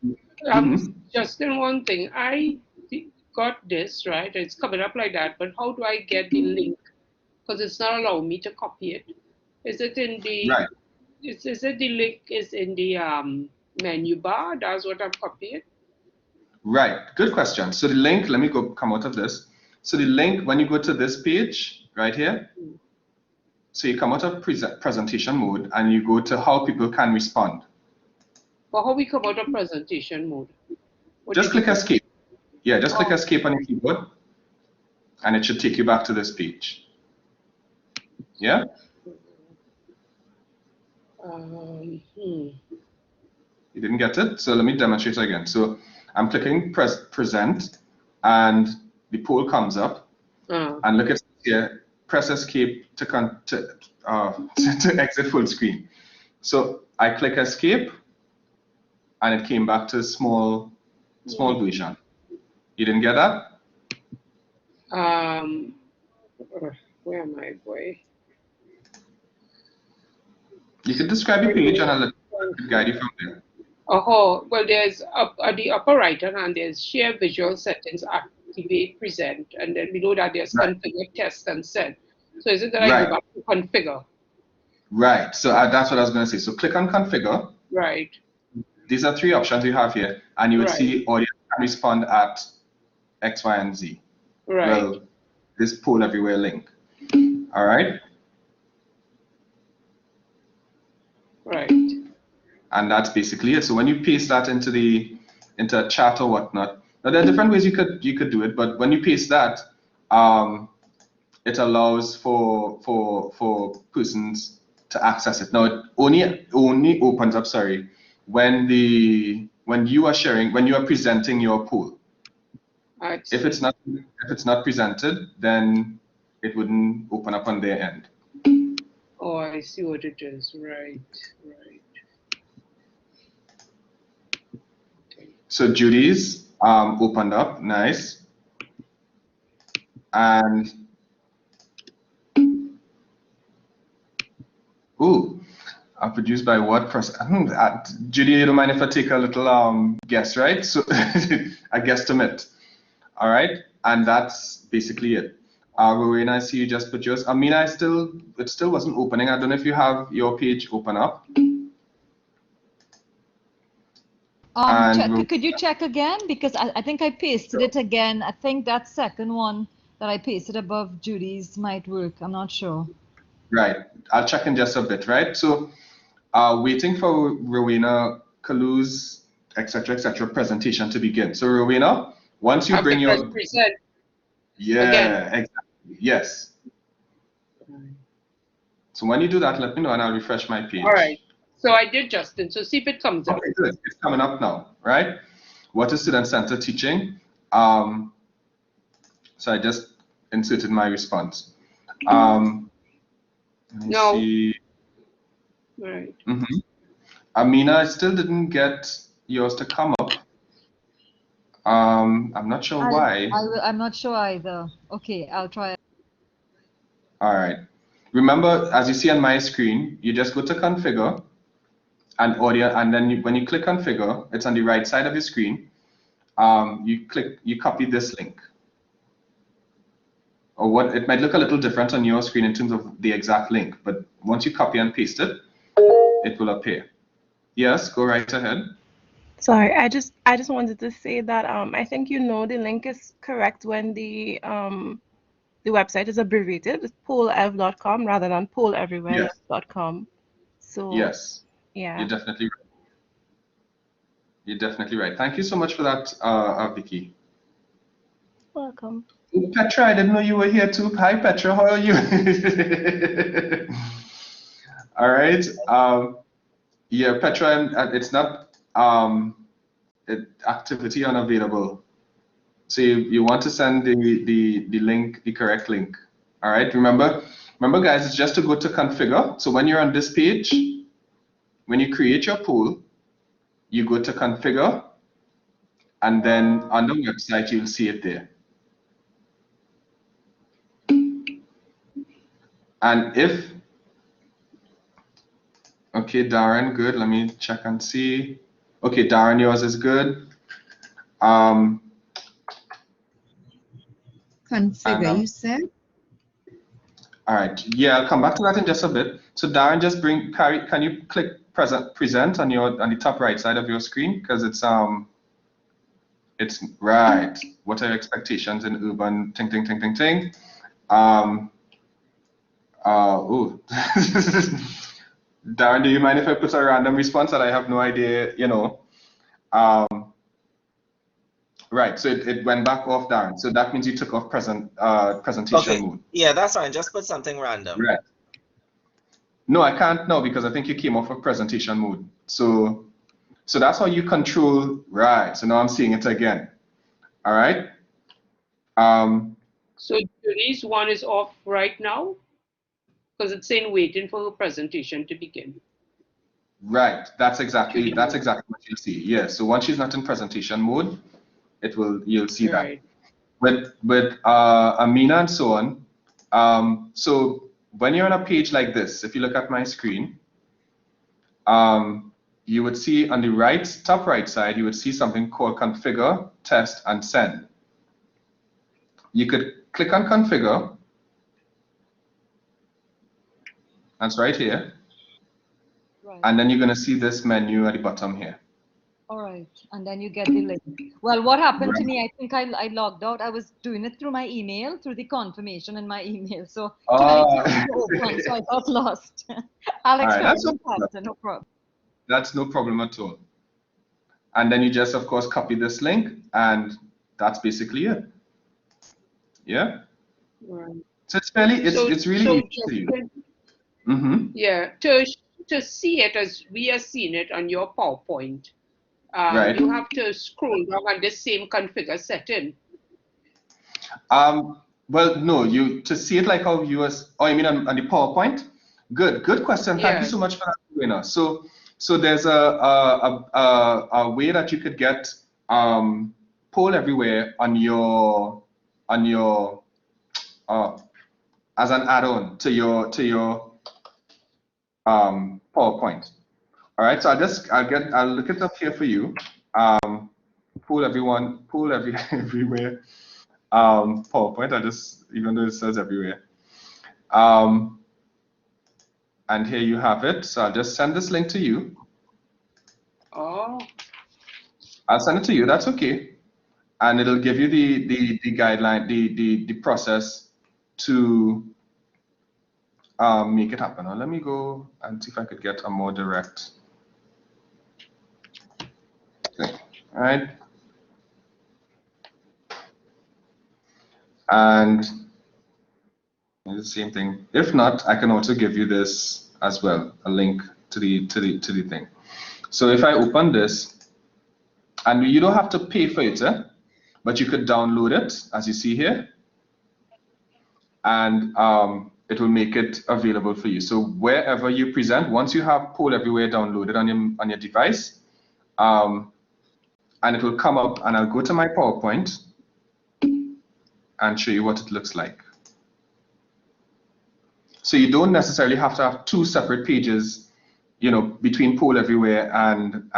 Just in one thing, I got this, right? It's coming up like that, but how do I get the link? Because it's not allowing me to copy it. Is it in the, right. Is it the link is in the menu bar? That's what I'm copying. Right, good question. So the link, let me come out of this. So the link, when you go to this page right here, so you come out of presentation mode and you go to how people can respond. But how we come out of presentation mode? Just click escape. Yeah, just click escape on your keyboard and it should take you back to this page. Yeah? You didn't get it? So let me demonstrate again. So I'm clicking present and the poll comes up. And look at here, press escape to exit full screen. So I click escape and it came back to small version. You didn't get that? Where am I, boy? You can describe your page and I'll guide you from there. Oh, well, there's at the upper right hand, there's share visual settings, activate, present, and then we know that there's configure, test, and send. So is it that I go back to configure? Right. So that's what I was going to say. So click on configure. Right. These are three options you have here, and you would see audience can respond at X, Y, and Z. Right. Well, this poll everywhere link. All right. Right. And that's basically it. So when you paste that into a chat or whatnot, now there are different ways you could do it, but when you paste that, it allows for persons to access it. Now it only opens up, when you are presenting your poll. If it's not presented, then it wouldn't open up on their end. Oh, I see what it is. Right. So Judy's opened up, nice. And produced by WordPress. Judy, you don't mind if I take a little guess, right? So a guesstimate. All right, and that's basically it. Rowena, I see you just put yours. Amina, it still wasn't opening. I don't know if you have your page open up. Could you check again? Because I think I pasted it again. I think that second one that I pasted above Judy's might work. I'm not sure. Right. I'll check in just a bit, right? So waiting for Rowena Kalu's, etc., presentation to begin. So Rowena, once you bring your... present. Yeah, again. exactly. Yes. So when you do that, let me know and I'll refresh my page. All right. So I did, Justin. So see if it comes up. Okay, good. It's coming up now, right? What is student-centered teaching? So I just inserted my response. Let me see. Right. Amina, I still didn't get yours to come up. I'm not sure why. I'm not sure either. Okay, I'll try. All right. Remember, as you see on my screen, you just go to configure and audio, and then when you click configure, it's on the right side of your screen. You copy this link. Or what it might look a little different on your screen in terms of the exact link, but once you copy and paste it, it will appear. Yes, go right ahead. Sorry, I just wanted to say that I think the link is correct when the website is abbreviated. It's polev.com rather than poleverywhere.com. So yes, yeah, you're definitely right. You're definitely right. Thank you so much for that, Vicky. welcome. Petra, I didn't know you were here too. Hi, Petra. How are you? All right. Yeah, Petra, it's not activity unavailable. So you want to send the link, the correct link. All right. Remember, guys, it's just to go to configure. So when you're on this page, when you create your pool, you go to configure, and then on the website you'll see it there. And if, okay, Darren, good. Let me check and see. Okay, Darren, yours is good. Configure, you said? All right. Yeah, I'll come back to that in just a bit. So Darren, just can you click present on the top right side of your screen, because it's right. What are your expectations in urban ting. Oh. Darren, do you mind if I put a random response that I have no idea, right, so it went back off, Darren. So that means you took off presentation mode. Yeah, that's fine. Just put something random. Right. No, I can't now because I think you came off of presentation mode. So that's how you control, right. So now I'm seeing it again. All right. So Judy's one is off right now because it's saying waiting for her presentation to begin. Right. That's exactly what you'll see. Yeah. So once she's not in presentation mode, you'll see that. With Amina and so on. So when you're on a page like this, if you look at my screen, you would see on the top right side, you would see something called configure, test, and send. You could click on configure. That's right here. Right. And then you're going to see this menu at the bottom here. All right, and then you get the link. Well, what happened to me, I think I logged out. I was doing it through my email, through the confirmation in my email. So too many things to open, so I got lost. I'll experiment that, no problem. That's no problem at all. And then you just, of course, copy this link, and that's basically it. Yeah? Right. So it's really easy to use. Yeah, to see it as we are seeing it on your PowerPoint, right. You have to scroll down on the same configure setting. Well, no, to see it like how viewers, you mean on the PowerPoint? Good question. Thank you so much for that, Rowena. So there's a way that you could get poll everywhere on your as an add-on to your PowerPoint. All right, so I'll look it up here for you. Poll everywhere. PowerPoint. Even though it says everywhere. And here you have it. So I'll just send this link to you. Oh. I'll send it to you. That's okay, and it'll give you the guideline, the process to make it happen. Now let me go and see if I could get a more direct thing. All right, and the same thing. If not, I can also give you this as well, a link to the thing. So if I open this, and you don't have to pay for it, but you could download it, as you see here, and it will make it available for you. So wherever you present, once you have Poll Everywhere downloaded on your device, and it will come up, and I'll go to my PowerPoint and show you what it looks like. So you don't necessarily have to have two separate pages, you know, between Poll Everywhere and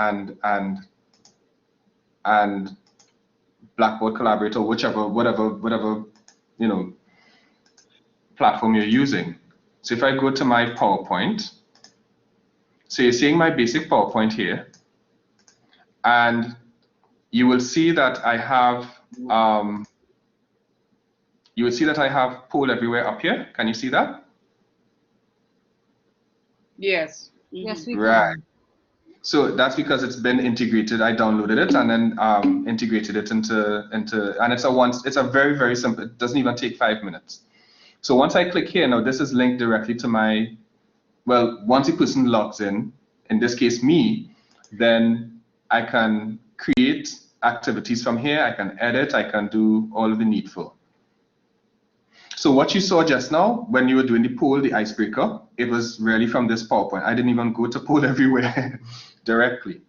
Blackboard Collaborate, or whatever, you know, platform you're using. So if I go to my PowerPoint, so you're seeing my basic PowerPoint here, and you will see that I have Poll Everywhere up here. Can you see that? Yes. Yes, we Right. can. So that's because it's been integrated. I downloaded it and then integrated it into, and it's a very, very simple, it doesn't even take 5 minutes. So once I click here, now this is linked directly to my, well, once a person logs in this case me, then I can create activities from here, I can edit, I can do all of the needful. So what you saw just now, when you were doing the poll, the icebreaker, it was really from this PowerPoint. I didn't even go to Poll Everywhere directly,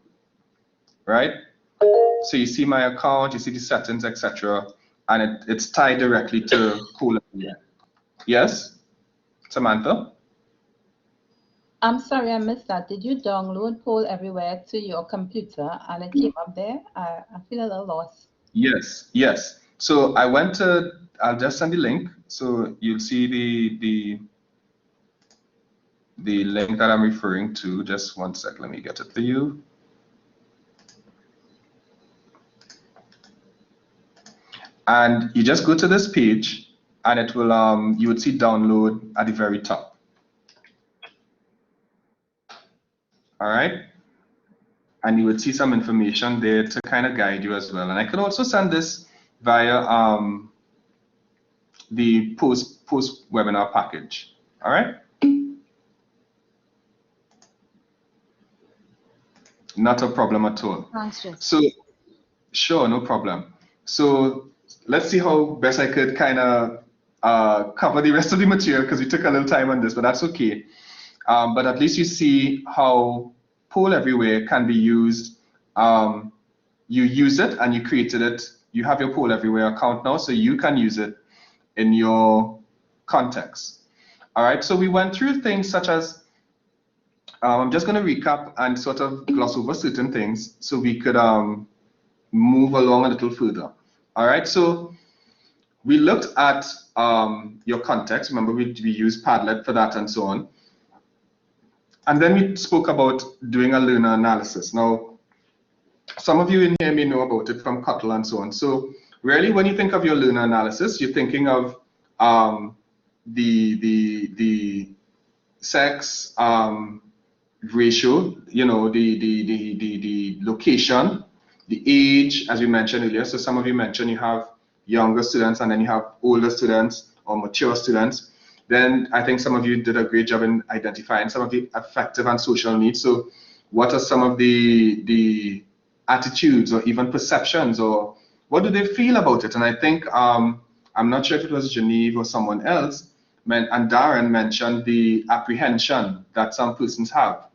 right? So you see my account, you see the settings, etc., and it's tied directly to Poll Everywhere. Yes, Samantha? I'm sorry, I missed that. Did you download Poll Everywhere to your computer and it came up there? I feel a little lost. Yes, yes. So I went to, I'll just send the link. So you'll see the link that I'm referring to. Just one sec, let me get it for you. And you just go to this page and it will, you would see download at the very top. All right. And you would see some information there to kind of guide you as well. And I could also send this via the post webinar package. All right. Not a problem at all. Thanks, Jess. So, sure, no problem. So let's see how best I could kind of cover the rest of the material, because we took a little time on this, but that's okay. But at least you see how Poll Everywhere can be used. You use it and you created it. You have your Poll Everywhere account now, so you can use it in your context. All right, so we went through things such as, I'm just going to recap and sort of gloss over certain things so we could move along a little further. All right, so we looked at your context. Remember, we used Padlet for that and so on. And then we spoke about doing a learner analysis. Now, some of you in here may know about it from Cuttle and so on. So really, when you think of your learner analysis, you're thinking of the sex ratio, you know, the location, the age, as we mentioned earlier. So some of you mentioned you have younger students and then you have older students or mature students. Then I think some of you did a great job in identifying some of the affective and social needs. So what are some of the attitudes or even perceptions, or what do they feel about it? And I think, I'm not sure if it was Genevieve or someone else, and Darren mentioned the apprehension that some persons have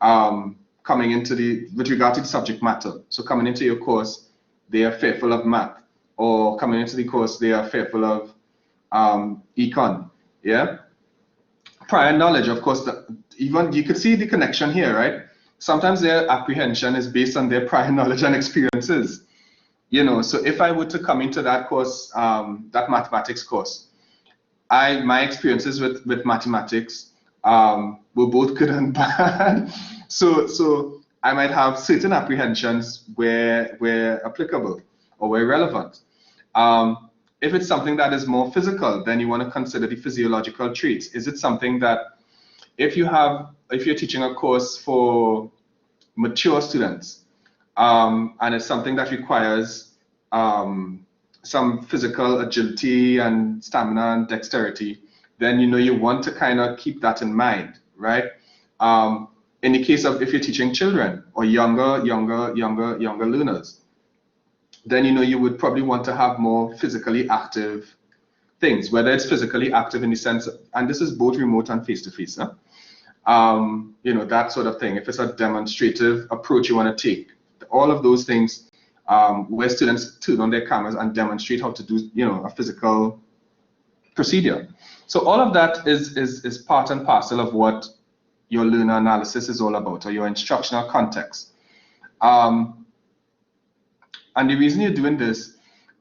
coming into with regard to the subject matter. So coming into your course, they are fearful of math, or coming into the course, they are fearful of econ. Yeah. Prior knowledge, of course, even you could see the connection here, right? Sometimes their apprehension is based on their prior knowledge and experiences. You know, so if I were to come into that course, that mathematics course, my experiences with mathematics were both good and bad. So I might have certain apprehensions where applicable or where relevant. If it's something that is more physical, then you want to consider the physiological traits. Is it something that if you're teaching a course for mature students, and it's something that requires some physical agility and stamina and dexterity, then you want to kind of keep that in mind, right? In the case of if you're teaching children or younger learners, then you would probably want to have more physically active things, whether it's physically active in the sense, and this is both remote and face-to-face, huh? That sort of thing. If it's a demonstrative approach you want to take, all of those things, where students turn on their cameras and demonstrate how to do, a physical procedure. So all of that is part and parcel of what your learner analysis is all about, or your instructional context. And the reason you're doing this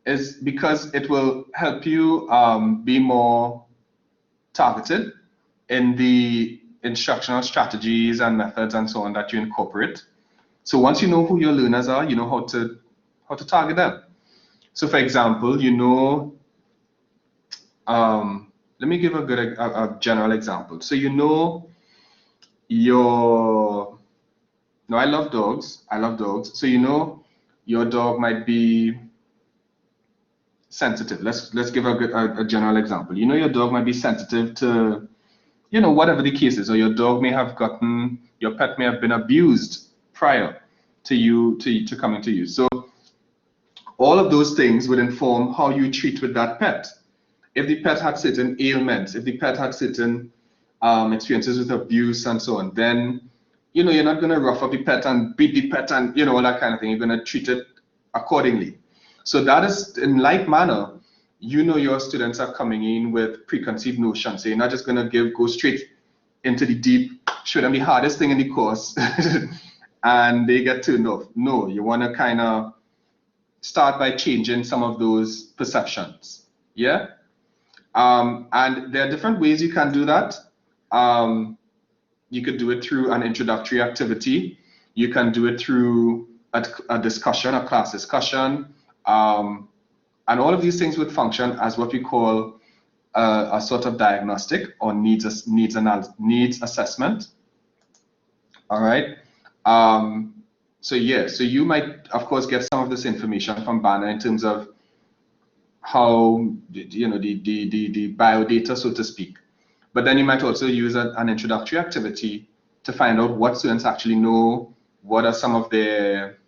is because it will help you be more targeted in the instructional strategies and methods and so on that you incorporate. So once you know who your learners are, you know how to target them. So for example, let me give a general example. So I love dogs. So your dog might be sensitive. Let's give a general example. Your dog might be sensitive to, whatever the case is, or your pet may have been abused prior to coming to you. So all of those things would inform how you treat with that pet. If the pet had certain ailments, if the pet had certain experiences with abuse and so on, then you're not going to rough up the pet and beat the pet and all that kind of thing. You're going to treat it accordingly. So that is in like manner, your students are coming in with preconceived notions. So you're not just going to go straight into the deep, show them the hardest thing in the course and they get turned off. No, you want to kind of start by changing some of those perceptions. Yeah. And there are different ways you can do that. You could do it through an introductory activity. You can do it through a discussion, a class discussion. And all of these things would function as what we call a sort of diagnostic or needs assessment. All right. So you might, of course, get some of this information from Banner in terms of how, the biodata, so to speak. But then you might also use an introductory activity to find out what students actually know, what are some of their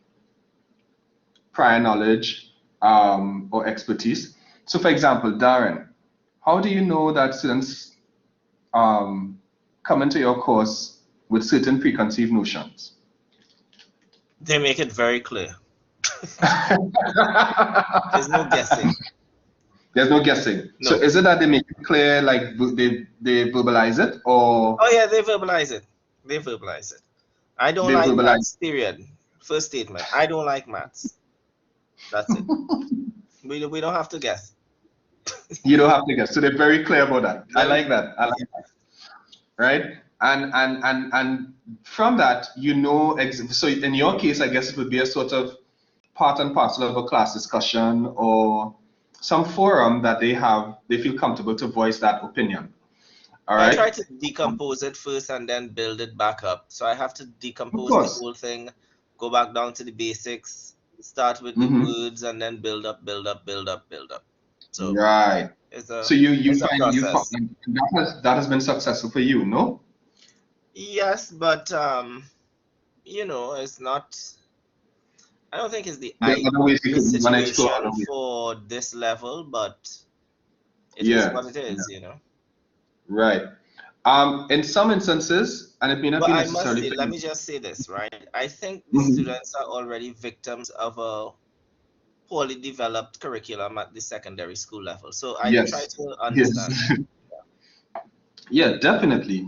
prior knowledge or expertise. So for example, Darren, how do you know that students come into your course with certain preconceived notions? They make it very clear. There's no guessing. There's no guessing. No. So is it that they make it clear, like they verbalize it, or? Oh yeah, they verbalize it. They verbalize it. I don't like maths, period. First statement. I don't like maths. That's it. we don't have to guess. You don't have to guess. So they're very clear about that. I like that. Right? And from that, so in your case, I guess it would be a sort of part and parcel of a class discussion or some forum that they feel comfortable to voice that opinion. All right. I try to decompose it first and then build it back up. So I have to decompose the whole thing, go back down to the basics, start with the words, and then build up. So right. So you find that has been successful for you, no? Yes, but it's not. I don't think it's the ideal situation for this level, but it is what it is, Right. In some instances, and it may not be necessarily. Let me just say this, right? I think the students are already victims of a poorly developed curriculum at the secondary school level. So I try to understand. Yeah, definitely.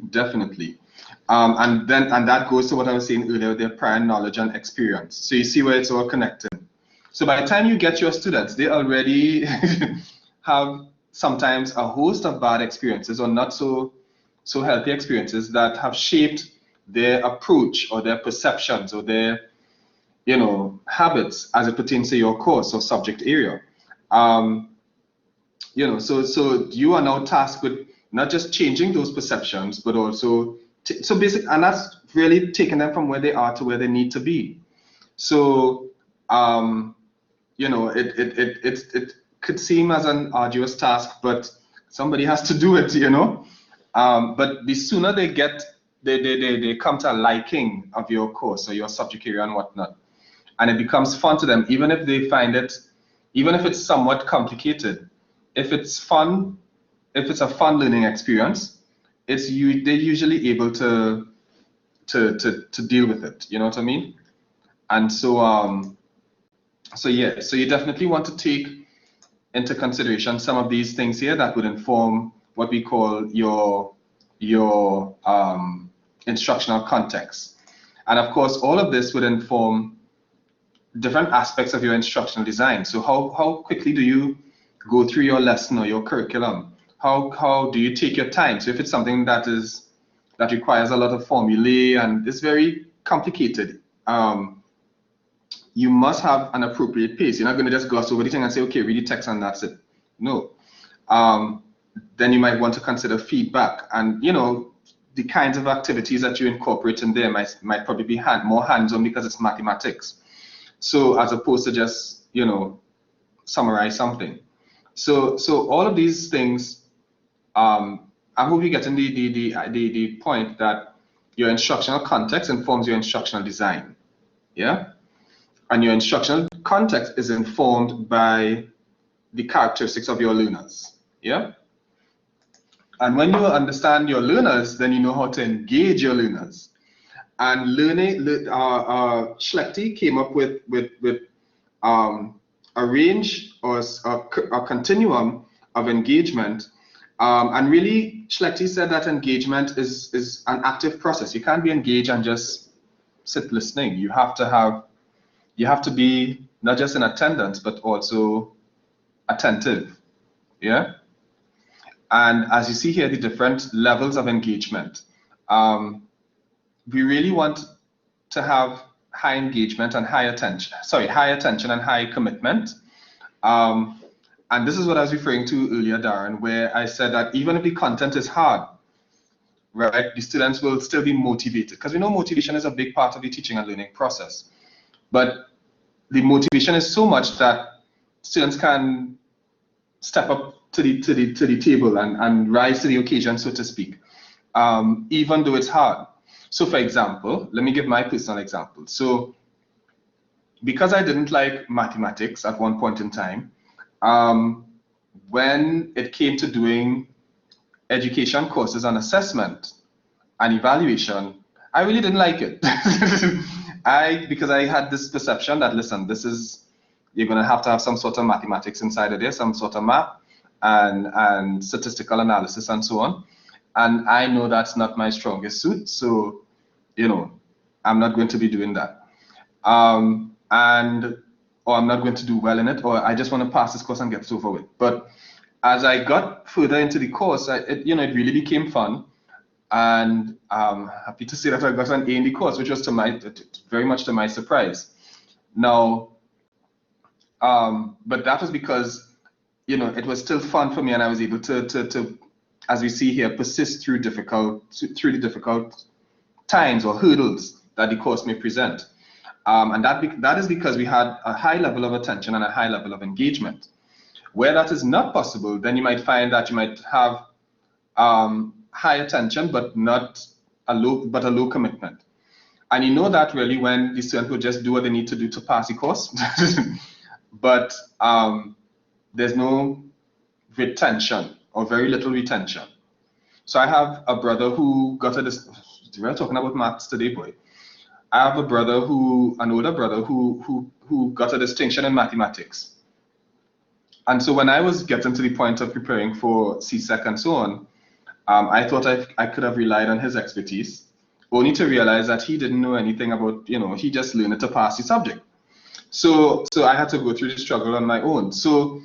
And that goes to what I was saying earlier, their prior knowledge and experience. So you see where it's all connected. So by the time you get your students, they already have sometimes a host of bad experiences or not so healthy experiences that have shaped their approach or their perceptions or their, you know, habits as it pertains to your course or subject area. You know, so you are now tasked with not just changing those perceptions, but also and that's really taking them from where they are to where they need to be. So you know, it could seem as an arduous task, but somebody has to do it, you know. But the sooner they come to a liking of your course or your subject area and whatnot, and it becomes fun to them, even if they find it, even if it's somewhat complicated, if it's fun, if it's a fun learning experience, they're usually able to deal with it. You know what I mean? And so so yeah, so you definitely want to take into consideration some of these things here that would inform what we call your instructional context. And of course, all of this would inform different aspects of your instructional design. So how quickly do you go through your lesson or your curriculum? How do you take your time? So if it's something that requires a lot of formulae and is very complicated, you must have an appropriate pace. You're not going to just gloss over the thing and say, okay, read the text and that's it. No. Then you might want to consider feedback, and you know, the kinds of activities that you incorporate in there might probably be more hands-on because it's mathematics. So as opposed to just, you know, summarize something. So all of these things, I hope you get in the point that your instructional context informs your instructional design. Yeah? And your instructional context is informed by the characteristics of your learners. Yeah? And when you understand your learners, then you know how to engage your learners. And Schlechte came up with a range or a continuum of engagement. And really, Schlechte said that engagement is an active process. You can't be engaged and just sit listening. You have to be not just in attendance, but also attentive. Yeah. And as you see here, the different levels of engagement. We really want to have high engagement and high attention and high commitment. And this is what I was referring to earlier, Darren, where I said that even if the content is hard, right, the students will still be motivated, because we know motivation is a big part of the teaching and learning process. But the motivation is so much that students can step up to the table and rise to the occasion, so to speak, even though it's hard. So for example, let me give my personal example. So because I didn't like mathematics at one point in time, when it came to doing education courses on assessment and evaluation, I really didn't like it. Because I had this perception that, listen, you're going to have some sort of mathematics inside of there, some sort of math and statistical analysis and so on. And I know that's not my strongest suit, so, you know, I'm not going to be doing that. Or I'm not going to do well in it, or I just want to pass this course and get it over with. But as I got further into the course, it really became fun. And I'm happy to say that I got an A in the course, which was very much to my surprise. Now, but that was because, you know, it was still fun for me, and I was able to as we see here, persist through the difficult times or hurdles that the course may present. And that is because we had a high level of attention and a high level of engagement. Where that is not possible, then you might find that you might have high attention, but a low commitment. And you know that really when the student will just do what they need to do to pass the course, but there's no retention or very little retention. So I have a brother who got we're talking about maths today, boy. I have an older brother who got a distinction in mathematics. And so when I was getting to the point of preparing for CSEC and so on, I thought I could have relied on his expertise, only to realize that he didn't know anything about, you know, he just learned it to pass the subject. So I had to go through the struggle on my own. So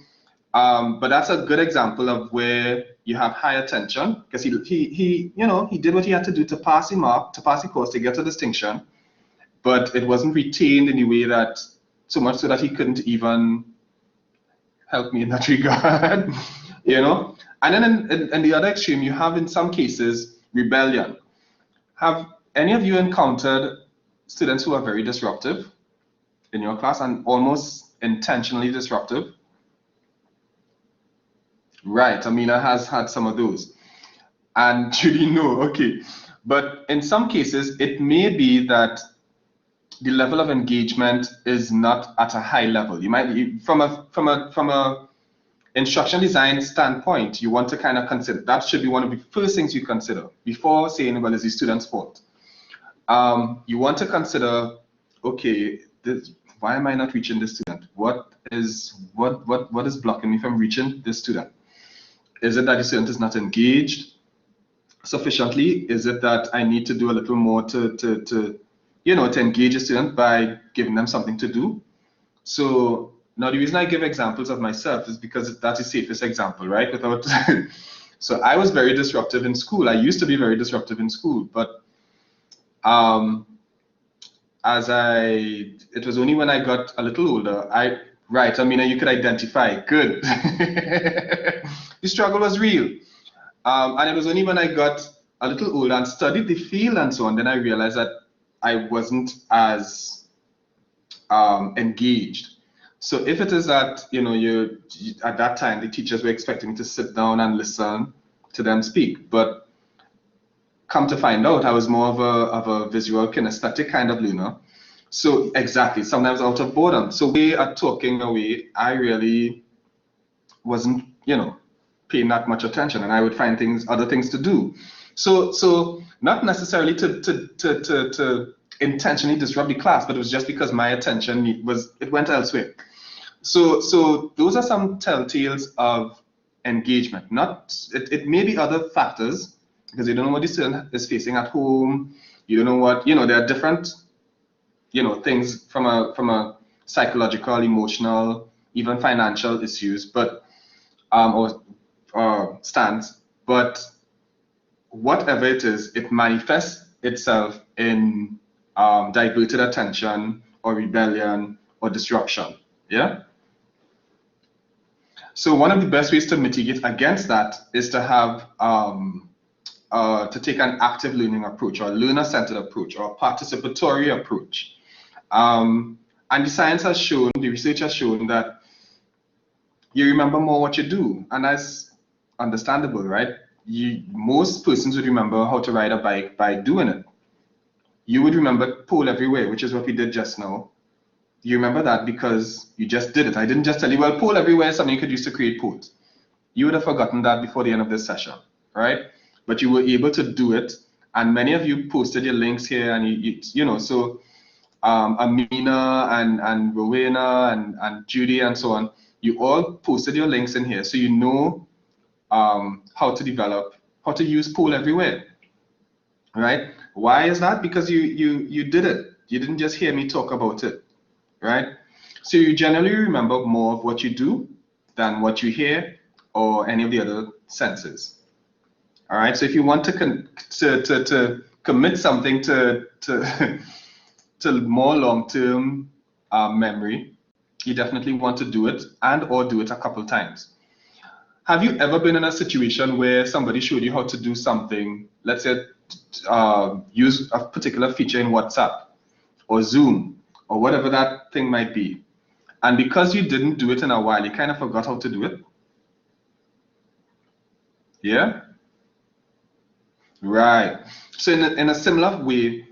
But that's a good example of where you have high attention, because he did what he had to do to pass the mark, to pass the course, to get a distinction, but it wasn't retained in the way that, so much so that he couldn't even help me in that regard, And then in the other extreme, you have in some cases rebellion. Have any of you encountered students who are very disruptive in your class and almost intentionally disruptive? Right, Amina has had some of those. And Judy, no, okay. But in some cases, it may be that the level of engagement is not at a high level. You might be, from a instruction design standpoint, you want to kind of consider, that should be one of the first things you consider before saying, well, it's the student's fault. You want to consider, okay, why am I not reaching this student? What is blocking me from reaching this student? Is it that the student is not engaged sufficiently? Is it that I need to do a little more to engage a student by giving them something to do? So now the reason I give examples of myself is because that's the safest example, right? Without so I was very disruptive in school. I used to be very disruptive in school, but it was only when I got a little older, right, I mean, you could identify, good. The struggle was real. And it was only when I got a little older and studied the field and so on, then I realized that I wasn't as engaged. So if it is that, you at that time, the teachers were expecting me to sit down and listen to them speak, but come to find out, I was more of a visual kinesthetic kind of learner. So exactly, sometimes out of boredom. So we are talking away, I really wasn't, paying that much attention, and I would find other things to do. So not necessarily to intentionally disrupt the class, but it was just because my attention it went elsewhere. So those are some telltales of engagement. It may be other factors, because you don't know what the student is facing at home. You don't know what, there are different, things from a psychological, emotional, even financial issues, but or stance. But whatever it is, it manifests itself in diverted attention or rebellion or disruption. Yeah. So one of the best ways to mitigate against that is to have to take an active learning approach, or a learner-centered approach, or a participatory approach. And the science has shown, the research has shown that you remember more what you do, and that's understandable, right? Most persons would remember how to ride a bike by doing it. You would remember pole everywhere, which is what we did just now. You remember that because you just did it. I didn't just tell you, well, pole everywhere is something you could use to create poles. You would have forgotten that before the end of this session, right? But you were able to do it, and many of you posted your links here, and so Amina and Rowena and Judy and so on, you all posted your links in here, so you know how to use pole everywhere, right? Why is that? Because you did it. You didn't just hear me talk about it, right? So you generally remember more of what you do than what you hear or any of the other senses. All right. So if you want to commit something to more long-term memory, you definitely want to do it or do it a couple times. Have you ever been in a situation where somebody showed you how to do something, let's say use a particular feature in WhatsApp or Zoom or whatever that thing might be, and because you didn't do it in a while, you kind of forgot how to do it? Yeah? Right. So in a similar way,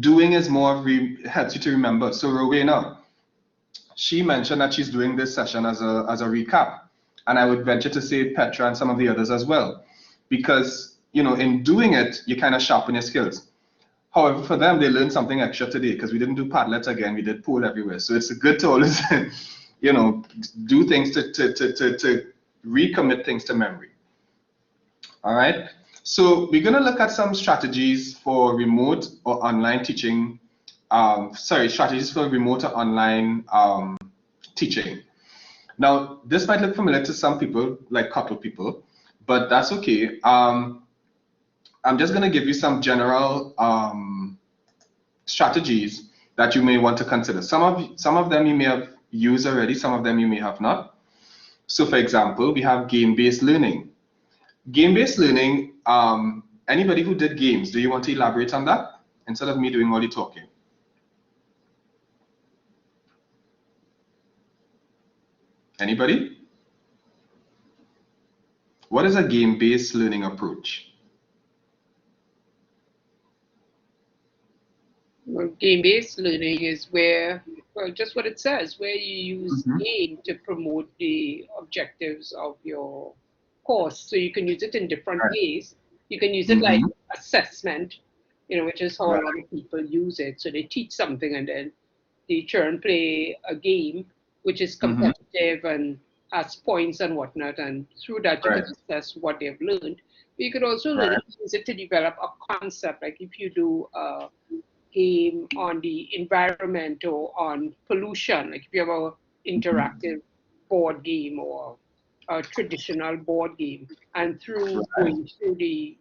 doing is more helps you to remember. So Rowena, she mentioned that she's doing this session as a recap, and I would venture to say Petra and some of the others as well, because in doing it, you kind of sharpen your skills. However, for them, they learned something extra today because we didn't do Padlet again. We did pole everywhere. So it's good to always, do things to recommit things to memory. All right. So we're going to look at some strategies for remote or online teaching. Strategies for remote or online teaching. Now, this might look familiar to some people, like a couple people, but that's okay. I'm just going to give you some general strategies that you may want to consider. Some of them you may have used already, some of them you may have not. So for example, we have game-based learning. Game-based learning, anybody who did games, do you want to elaborate on that instead of me doing all the talking? Anybody? What is a game-based learning approach? Well, game-based learning is where, well, just what it says, where you use game to promote the objectives of your course. So you can use it in different ways. You can use it like assessment, you know, which is how a lot of people use it. So they teach something and then they turn play a game which is competitive and has points and whatnot, and through that you can assess what they've learned. But you could also use it to develop a concept, like if you do a game on the environment or on pollution, like if you have an interactive board game or a traditional board game, and through going through the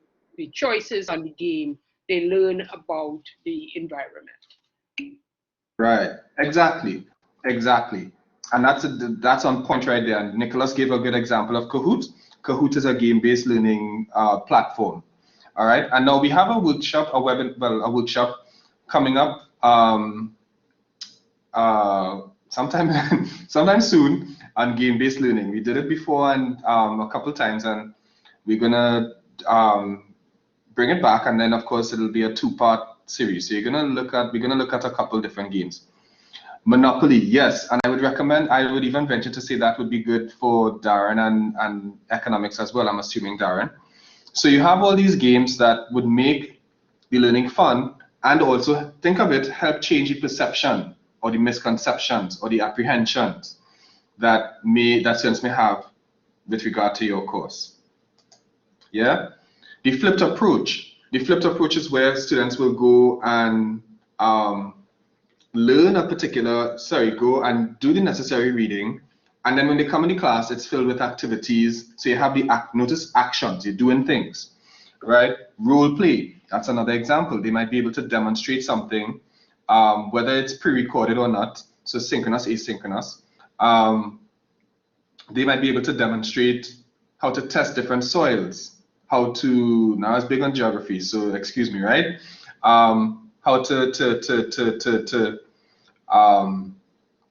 choices on the game, they learn about the environment. Right, exactly. And that's on point right there. And Nicholas gave a good example of Kahoot. Kahoot is a game-based learning platform. All right, and now we have a workshop, a workshop coming up sometime soon on game-based learning. We did it before and a couple times, and we're gonna bring it back, and then of course it'll be a two-part series. So we're gonna look at a couple different games. Monopoly, yes, and I would even venture to say that would be good for Darren and economics as well, I'm assuming, Darren. So you have all these games that would make the learning fun, and also think of it, help change the perception or the misconceptions or the apprehensions that students may have with regard to your course. Yeah? The flipped approach. The flipped approach is where students will go and go and do the necessary reading, and then when they come into class, it's filled with activities. So you have notice actions, you're doing things, right? Role play, that's another example. They might be able to demonstrate something, whether it's pre-recorded or not, so synchronous, asynchronous. They might be able to demonstrate how to test different soils, now it's big on geography, so excuse me, right? How to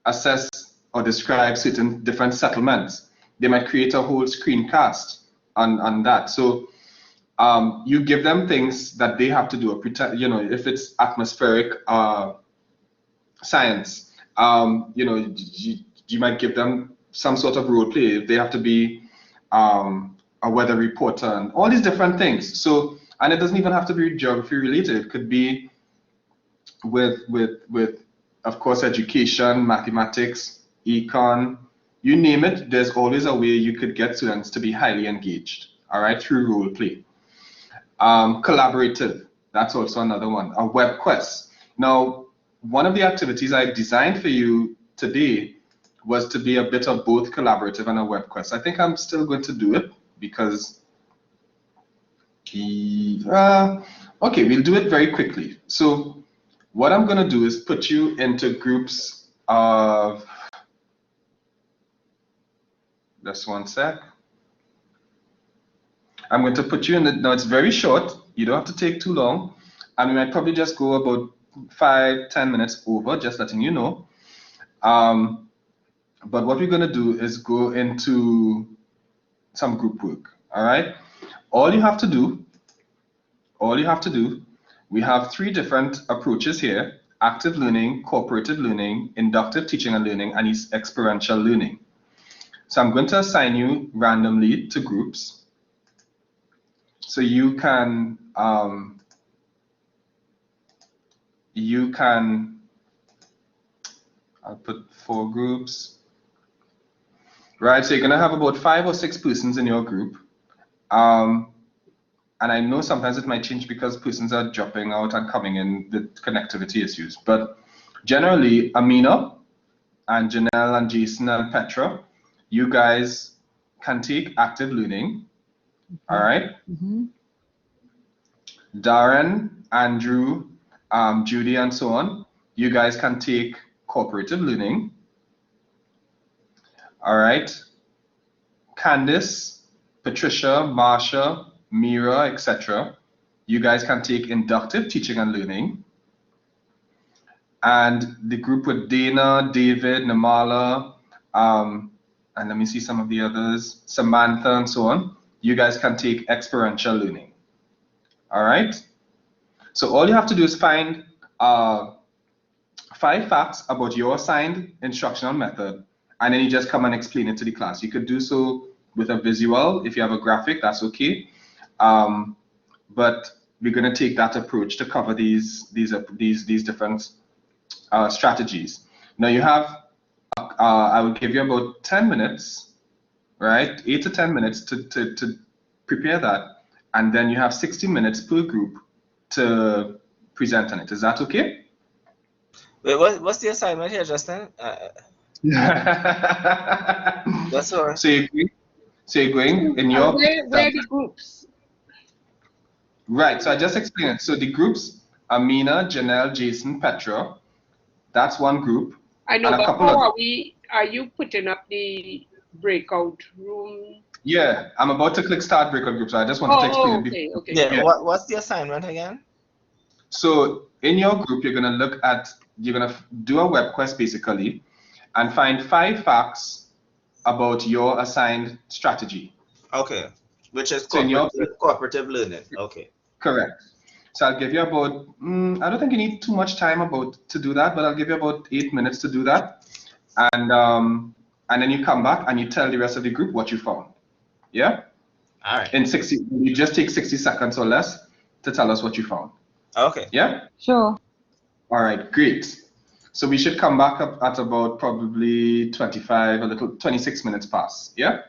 assess or describe certain different settlements. They might create a whole screencast on that. So you give them things that they have to do. If it's atmospheric science, you might give them some sort of role play. If they have to be a weather reporter and all these different things. So, and it doesn't even have to be geography related. It could be with of course, education, mathematics, econ, you name it. There's always a way you could get students to be highly engaged, all right, through role play. Collaborative, that's also another one. A webquest. Now, one of the activities I designed for you today was to be a bit of both collaborative and a webquest. I think I'm still going to do it because, okay, we'll do it very quickly. So what I'm going to do is put you into groups of, just one sec. I'm going to put you in now it's very short. You don't have to take too long. And we might probably just go about 5-10 minutes over, just letting you know. But what we're going to do is go into some group work, all right? All you have to do, we have 3 different approaches here: active learning, cooperative learning, inductive teaching and learning, and experiential learning. So I'm going to assign you randomly to groups. So you can, I'll put 4 groups. Right, so you're gonna have about 5 or 6 persons in your group. And I know sometimes it might change because persons are dropping out and coming in with connectivity issues. But generally, Amina and Janelle and Jason and Petra, you guys can take active learning. All right. Darren, Andrew, Judy, and so on, you guys can take cooperative learning. All right. Candice, Patricia, Marsha, Mira, etc. You guys can take inductive teaching and learning. And the group with Dana, David, Namala, and let me see some of the others, Samantha, and so on. You guys can take experiential learning. All right. So all you have to do is find 5 facts about your assigned instructional method, and then you just come and explain it to the class. You could do so with a visual. If you have a graphic, that's okay. But we're going to take that approach to cover these different strategies. Now you have, I will give you about 10 minutes, right? 8 to 10 minutes to prepare that, and then you have 60 minutes per group to present on it. Is that okay? Wait, what's the assignment here, Justin? That's all right. So you're going in your... Where the groups? Right, so I just explained it. So the groups, Amina, Janelle, Jason, Petra, that's one group. I know, and a but couple how of... are you putting up the breakout room? Yeah, I'm about to click start breakout group, so I just wanted to explain it before. Okay. Yeah, what's the assignment again? So in your group, you're gonna do a webquest basically, and find 5 facts about your assigned strategy. Okay, which is So cooperative learning. Okay. Correct. So I'll give you about, I don't think you need too much time to do that, but I'll give you about 8 minutes to do that. And then you come back and you tell the rest of the group what you found. Yeah? All right. You just take 60 seconds or less to tell us what you found. Okay. Yeah? Sure. All right, great. So we should come back up at about probably 26 minutes past. Yeah?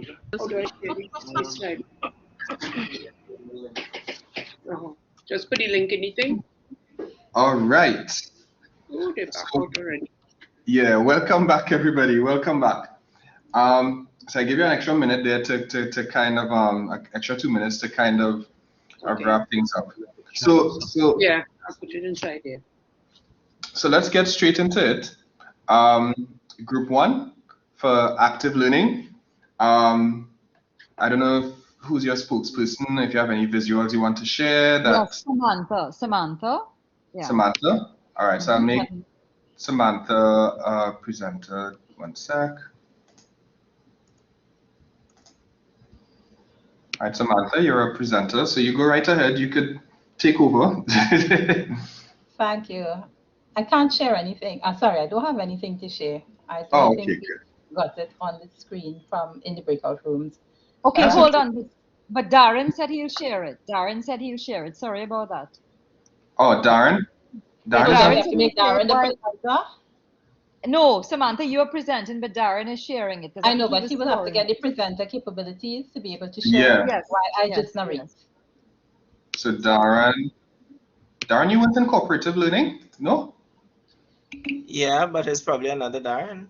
How do I share this slide? Just put the link, anything? All right. Oh, they're back out already. Yeah, welcome back, everybody. Welcome back. So I give you an extra minute there to kind of extra 2 minutes to kind of wrap things up. So yeah, I'll put it inside there. So let's get straight into it. Group 1 for active learning. I don't know who's your spokesperson, if you have any visuals you want to share. Yes, Samantha. Yeah. Samantha. All right, so I'll make Samantha presenter. 1 sec. All right, Samantha, you're a presenter, so you go right ahead. You could take over. Thank you. I can't share anything. I'm sorry, I don't have anything to share. I think we got it on the screen from in the breakout rooms. Okay, hold on. But Darren said he'll share it. Sorry about that. Oh, Darren? Darren have to make Darren the presenter? No, Samantha, you're presenting, but Darren is sharing it. I know, but he will have to get the presenter capabilities to be able to share. Yes. While I just narrate. So Darren, you went in cooperative learning? No? Yeah, but it's probably another Darren.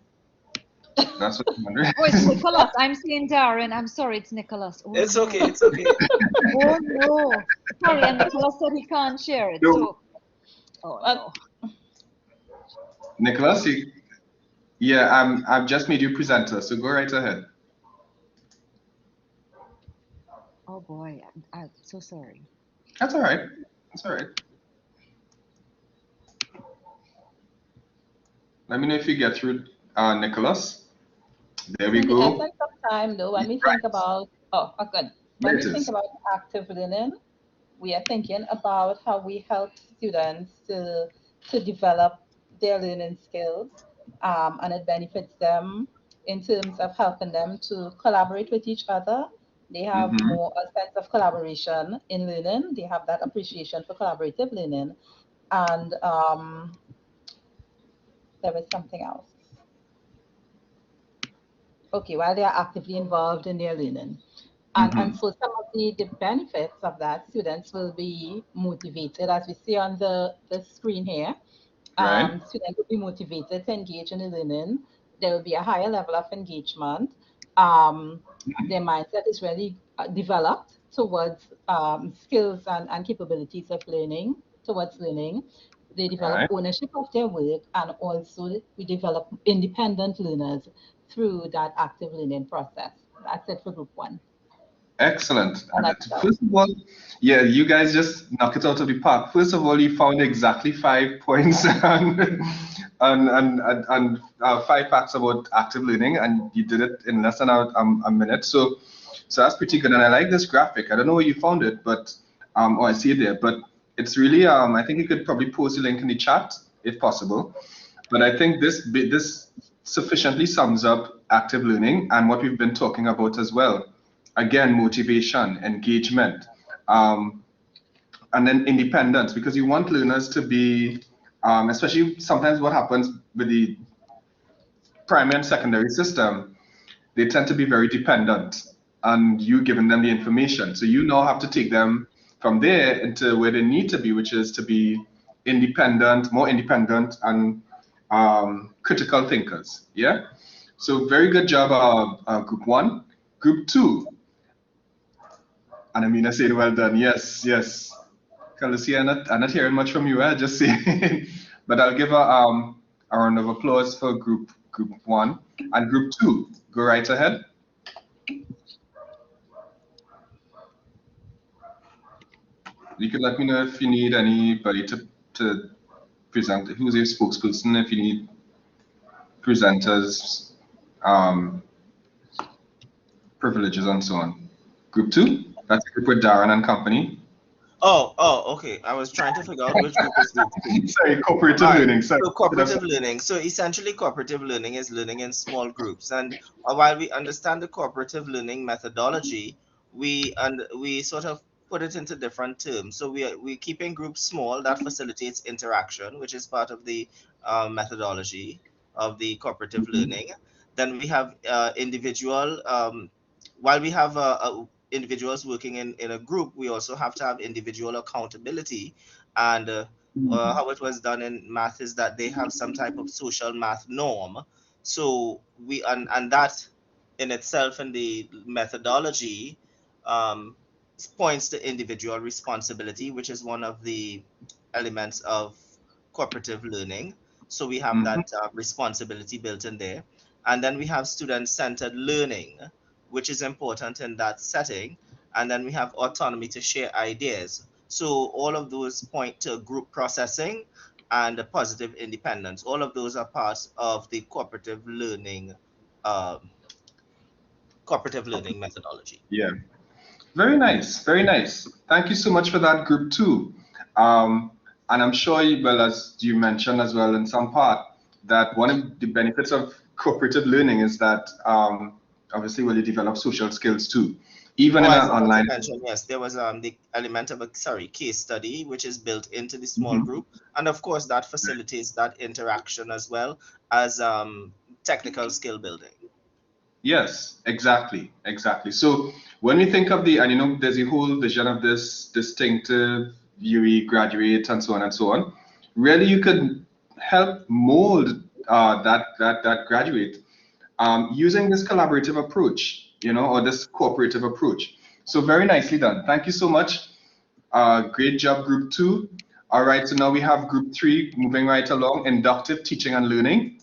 That's what I'm wondering. Oh, it's Nicholas. I'm saying Darren. I'm sorry, it's Nicholas. Oh, it's okay, it's okay. Oh no. Sorry, and Nicholas said he can't share it. No. So no. Nicholas, I've just made you presenter, so go right ahead. Oh boy, I'm so sorry. That's all right. That's all right. Let me know if you get through, Nicholas. There we go. In the essence of time, though, when we think about, when we think about active learning, we are thinking about how we help students to develop their learning skills, and it benefits them in terms of helping them to collaborate with each other. They have more a sense of collaboration in learning. They have that appreciation for collaborative learning, and there was something else. Okay, while they are actively involved in their learning. And so some of the benefits of that, students will be motivated, as we see on the screen here. Students will be motivated to engage in the learning. There will be a higher level of engagement. Their mindset is really developed towards skills and capabilities of learning, towards learning. They develop ownership of their work, and also we develop independent learners through that active learning process. That's it for group 1. Excellent. First of all, yeah, you guys just knock it out of the park. First of all, you found exactly 5 points and 5 facts about active learning, and you did it in less than a minute. So that's pretty good. And I like this graphic. I don't know where you found it, but I see it there. But it's really, I think you could probably post the link in the chat if possible. But I think this sufficiently sums up active learning and what we've been talking about as well. Again, motivation, engagement, and then independence, because you want learners to be, especially sometimes what happens with the primary and secondary system, they tend to be very dependent on you giving them the information. So you now have to take them from there into where they need to be, which is to be independent, more independent, and critical thinkers. Yeah. So very good job, group 1. Group 2. And Amina said, well done. Yes. Lucy, I'm not hearing much from you. I just saying, but I'll give a round of applause for group 1 and group 2. Go right ahead. You could let me know if you need anybody to present. Who's your spokesperson? If you need presenters, privileges, and so on. Group 2. That's a group with Darren and company. Oh, okay. I was trying to figure out which group is group 2. Sorry, cooperative learning. Sorry. So cooperative learning. So essentially, cooperative learning is learning in small groups. And while we understand the cooperative learning methodology, we sort of put it into different terms. So we're keeping groups small. That facilitates interaction, which is part of the methodology of the cooperative learning. Then we have individual while we have individuals working in a group, we also have to have individual accountability. And how it was done in math is that they have some type of social math norm. So and that in itself in the methodology points to individual responsibility, which is one of the elements of cooperative learning. So we have that responsibility built in there. And then we have student-centered learning, which is important in that setting. And then we have autonomy to share ideas. So all of those point to group processing and positive independence. All of those are parts of the cooperative learning methodology. Yeah. Very nice, very nice. Thank you so much for that, group 2. And I'm sure, well, as you mentioned as well in some part, that one of the benefits of cooperative learning is that obviously, well, you develop social skills too, even in an online. Yes, there was the element of a case study, which is built into the small group, and of course that facilitates that interaction as well as technical skill building. Yes, exactly, exactly. So when we think of and you know, there's a whole vision of this distinctive UE graduate and so on and so on. Really, you could help mold that graduate using this collaborative approach, you know, or this cooperative approach. So very nicely done. Thank you so much. Great job, group 2. All right, so now we have group 3 moving right along, inductive teaching and learning.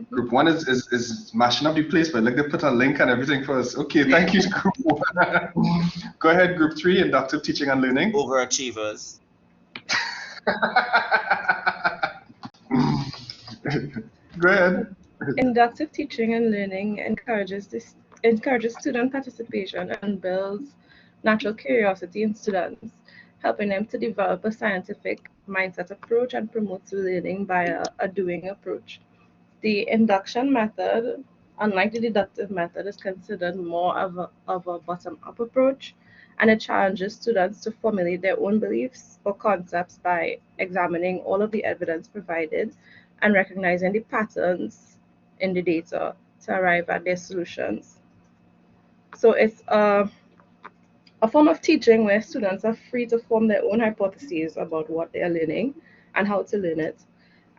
Group 1 is mashing up the place, but like they put a link and everything for us. Okay, thank you, group 1. Go ahead, group 3, inductive teaching and learning. Overachievers. Go ahead. Inductive teaching and learning encourages student participation and builds natural curiosity in students, helping them to develop a scientific mindset approach and promotes learning by a doing approach. The induction method, unlike the deductive method, is considered more of a bottom-up approach, and it challenges students to formulate their own beliefs or concepts by examining all of the evidence provided and recognizing the patterns in the data to arrive at their solutions. So it's a form of teaching where students are free to form their own hypotheses about what they are learning and how to learn it.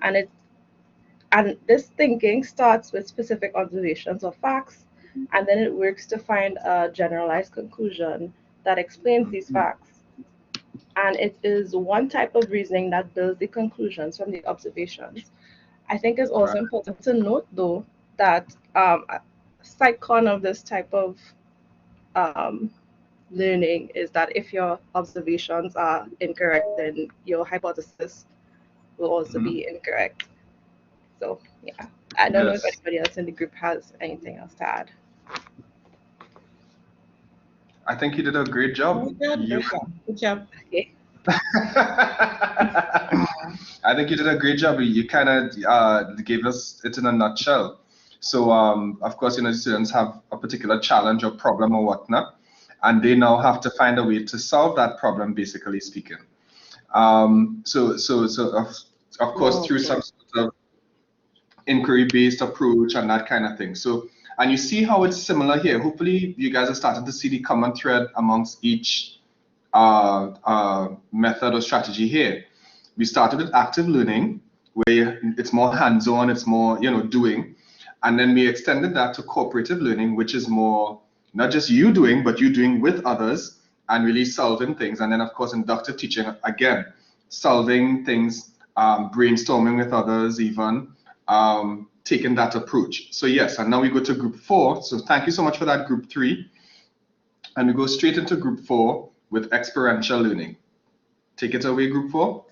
And this thinking starts with specific observations or facts, and then it works to find a generalized conclusion that explains these facts. And it is one type of reasoning that builds the conclusions from the observations. I think it's also important to note, though, that a side con of this type of learning is that if your observations are incorrect, then your hypothesis will also be incorrect. So, yeah. I don't know if anybody else in the group has anything else to add. I think you did a great job. Good job. Okay. I think you did a great job. You kind of gave us it in a nutshell. So, of course, you know, students have a particular challenge or problem or whatnot, and they now have to find a way to solve that problem, basically speaking. So of course, through some sort of inquiry-based approach and that kind of thing. So, and you see how it's similar here. Hopefully, you guys are starting to see the common thread amongst each method or strategy here. We started with active learning, where it's more hands-on, it's more, you know, doing. And then we extended that to cooperative learning, which is more not just you doing, but you doing with others and really solving things. And then, of course, inductive teaching, again, solving things, brainstorming with others even, taking that approach. So yes, and now we go to group 4. So thank you so much for that, group 3. And we go straight into group 4 with experiential learning. Take it away, group 4.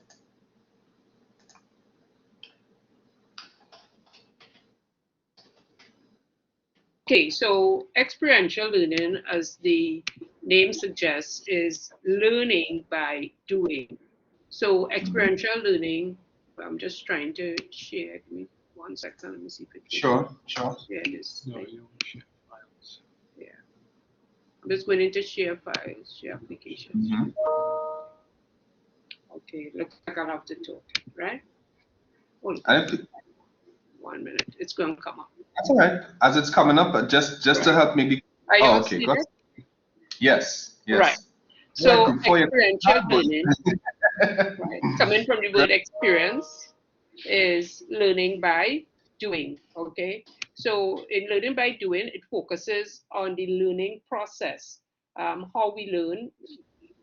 Okay, so experiential learning, as the name suggests, is learning by doing. So experiential learning, I'm just trying to share. Give me 1 second. Let me see if it Sure. share this. No, you don't share files. Yeah. I'm just going into share files, share applications. Okay, looks like I'll have to talk, right? 1 minute. It's going to come up. That's all right. As it's coming up, but just to help maybe. Are you Oh, okay. seeing it? Yes. Right. Yeah, So group 4, experiential learning, right, coming from the word experience, is learning by doing. Okay. So in learning by doing, it focuses on the learning process, how we learn,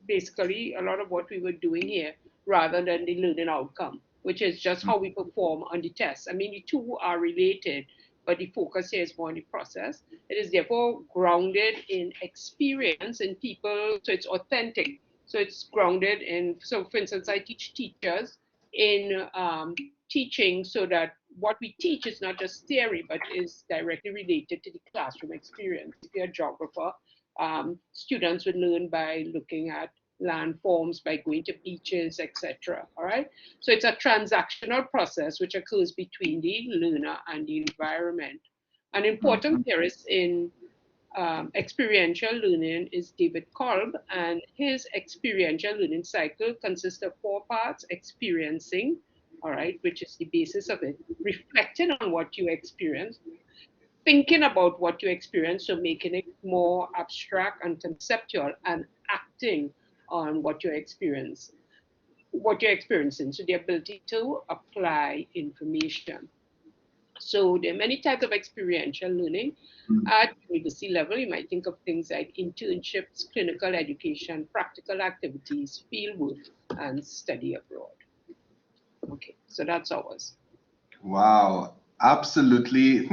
basically a lot of what we were doing here, rather than the learning outcome, which is just how we perform on the test. I mean, the two are related, but the focus here is more on the process. It is therefore grounded in experience in people, so it's authentic. So it's grounded in, so for instance, I teach teachers in teaching so that what we teach is not just theory, but is directly related to the classroom experience. If you're a geographer, students would learn by looking at landforms, by going to beaches, etc. All right. So it's a transactional process which occurs between the learner and the environment. An important theorist in experiential learning is David Kolb, and his experiential learning cycle consists of 4 parts: experiencing, all right, which is the basis of it, reflecting on what you experience, thinking about what you experience, so making it more abstract and conceptual, and acting on what you're experiencing, so the ability to apply information. So there are many types of experiential learning. At university level, you might think of things like internships, clinical education, practical activities, field work, and study abroad. Okay, so that's ours. Wow, absolutely.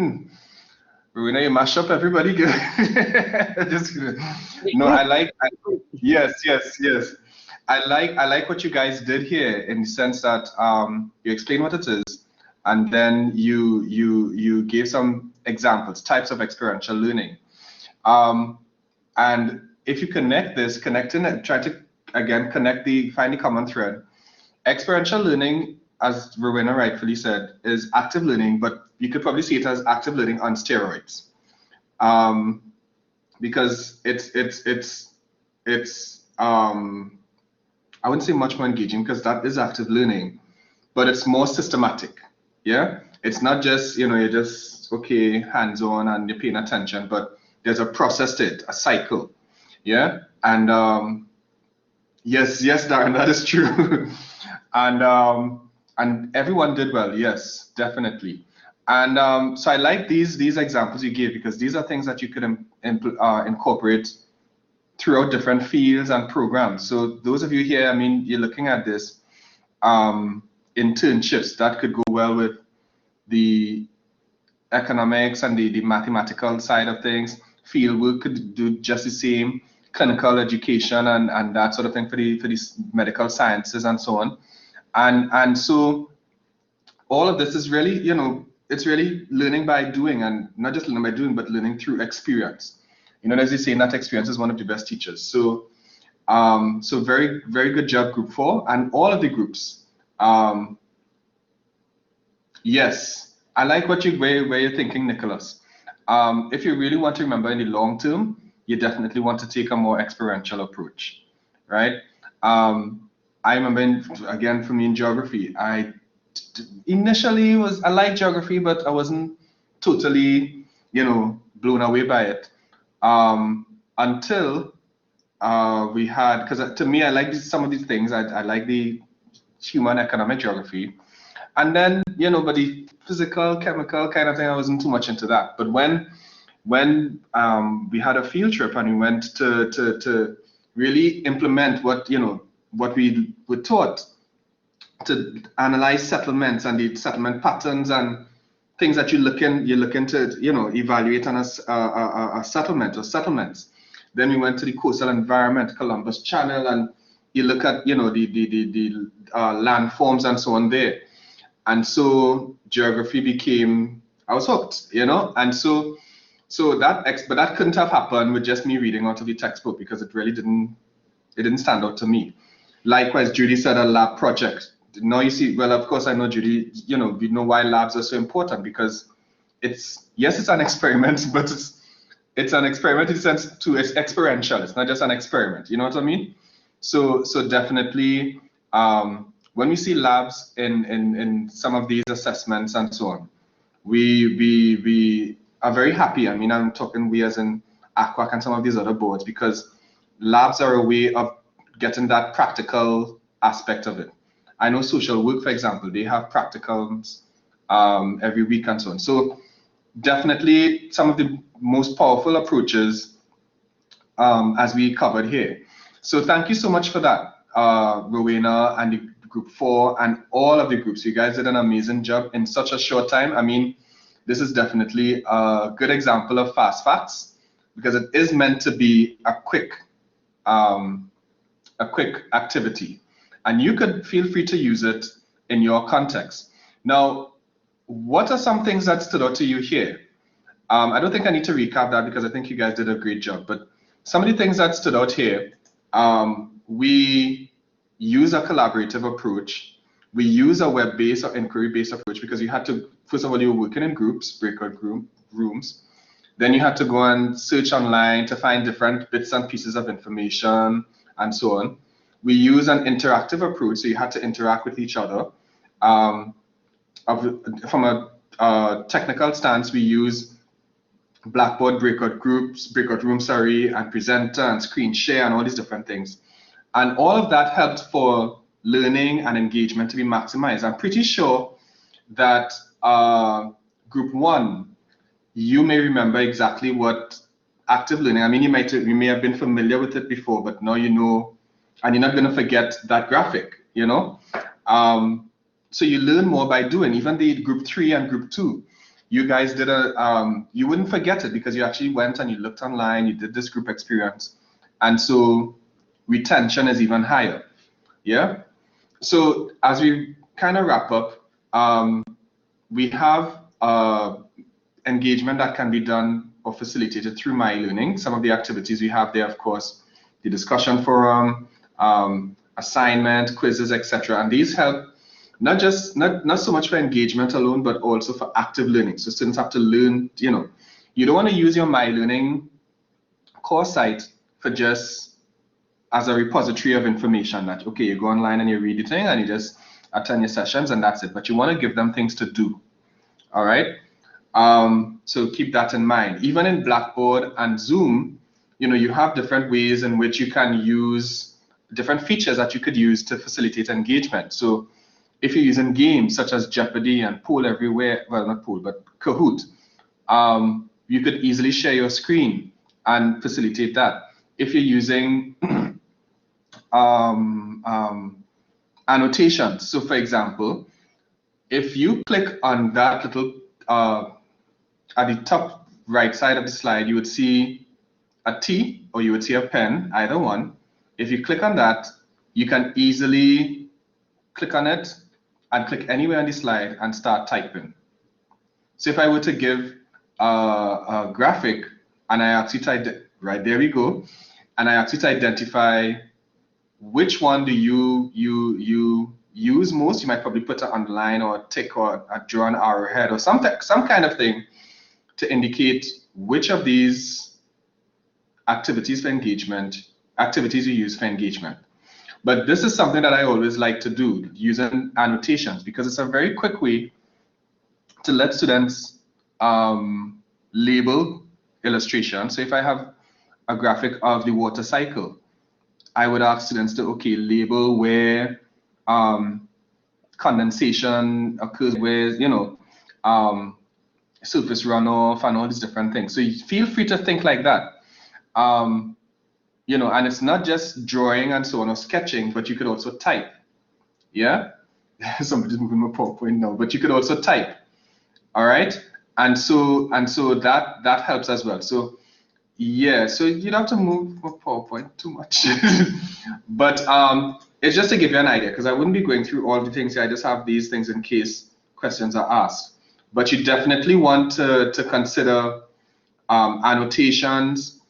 Rowena, you mash up everybody good. Just no, yes. I like what you guys did here, in the sense that you explain what it is, and then you gave some examples, types of experiential learning. And if you connect it, try to again find the common thread. Experiential learning, as Rowena rightfully said, is active learning, but you could probably see it as active learning on steroids, because it's I wouldn't say much more engaging, because that is active learning, but it's more systematic. Yeah, it's not just, you're just okay, hands on and you're paying attention, but there's a process to it, a cycle. Yeah, and yes, Darren, that is true. And everyone did well. Yes, definitely. And so I like these examples you gave, because these are things that you could incorporate throughout different fields and programs. So those of you here, I mean, you're looking at this internships that could go well with the economics and the mathematical side of things. Field work could do just the same. Clinical education and that sort of thing for the medical sciences and so on. And so all of this is really, it's really learning by doing, and not just learning by doing, but learning through experience. As you say, that experience is one of the best teachers. So so very, very good job, group 4, and all of the groups. Yes, I like where you're thinking, Nicholas. If you really want to remember in the long term, you definitely want to take a more experiential approach, right? I remember, again, for me in geography, I initially I liked geography, but I wasn't totally, blown away by it, until we had, because to me, I like some of these things. I like the human economic geography, and then, but the physical, chemical kind of thing, I wasn't too much into that. But when we had a field trip and we went to really implement what we were taught, to analyze settlements and the settlement patterns and things that you're looking to evaluate on a settlement or settlements. Then we went to the coastal environment, Columbus Channel, and you look at the landforms and so on there. And so geography became, I was hooked, and so but that couldn't have happened with just me reading out of the textbook, because it really didn't stand out to me. Likewise, Judy said a lab project. Now you see, well, of course I know, Judy, we know why labs are so important, because it's an experiment, but it's an experiment in the sense to it's experiential. It's not just an experiment, you know what I mean? So definitely, when we see labs in some of these assessments and so on, we are very happy. I mean, I'm talking we as in ACWAC and some of these other boards, because labs are a way of getting that practical aspect of it. I know social work, for example, they have practicals every week and so on. So definitely some of the most powerful approaches as we covered here. So thank you so much for that, Rowena and the group 4 and all of the groups. You guys did an amazing job in such a short time. I mean, this is definitely a good example of fast facts, because it is meant to be a quick activity, and you could feel free to use it in your context. Now, what are some things that stood out to you here? I don't think I need to recap that because I think you guys did a great job, but some of the things that stood out here, we use a collaborative approach. We use a web-based or inquiry-based approach because you had to, first of all, you were working in groups, breakout rooms. Then you had to go and search online to find different bits and pieces of information and so on. We use an interactive approach, so you had to interact with each other. From a technical stance, we use Blackboard breakout rooms, and presenter and screen share and all these different things. And all of that helped for learning and engagement to be maximized. I'm pretty sure that group 1, you may remember exactly what active learning, I mean, you may have been familiar with it before, but now you know, and you're not going to forget that graphic, you know? So you learn more by doing. Even the group 3 and group 2, you guys did you wouldn't forget it because you actually went and you looked online, you did this group experience. And so retention is even higher, yeah? So as we kind of wrap up, we have engagement that can be done or facilitated through myeLearning. Some of the activities we have there, of course, the discussion forum, assignment, quizzes, etc. And these help not so much for engagement alone, but also for active learning. So students have to learn, you know, you don't want to use your myeLearning course site for just as a repository of information that, okay, you go online and you read the thing and you just attend your sessions and that's it. But you want to give them things to do, all right? So keep that in mind. Even in Blackboard and Zoom, you know, you have different ways in which you can use different features that you could use to facilitate engagement. So if you're using games such as Jeopardy and Poll Everywhere, well, not Poll, but Kahoot, you could easily share your screen and facilitate that. If you're using annotations, so for example, if you click on that little, at the top right side of the slide, you would see a T or you would see a pen, either one. If you click on that, you can easily click on it and click anywhere on the slide and start typing. So if I were to give a graphic and I ask you to, right, there we go, and I ask you to identify which one do you use most, you might probably put an underline or a tick or draw an arrowhead or some kind of thing to indicate which of these activities for engagement, activities you use for engagement. But this is something that I always like to do, using annotations, because it's a very quick way to let students label illustrations. So if I have a graphic of the water cycle, I would ask students to, okay, label where condensation occurs, where, you know, surface runoff and all these different things. So you feel free to think like that. You know, and it's not just drawing and so on or sketching, but you could also type. Yeah, somebody's moving my PowerPoint now, but you could also type. All right, and so that helps as well. So yeah, so you don't have to move my PowerPoint too much, but it's just to give you an idea, because I wouldn't be going through all the things here. I just have these things in case questions are asked. But you definitely want to consider annotations,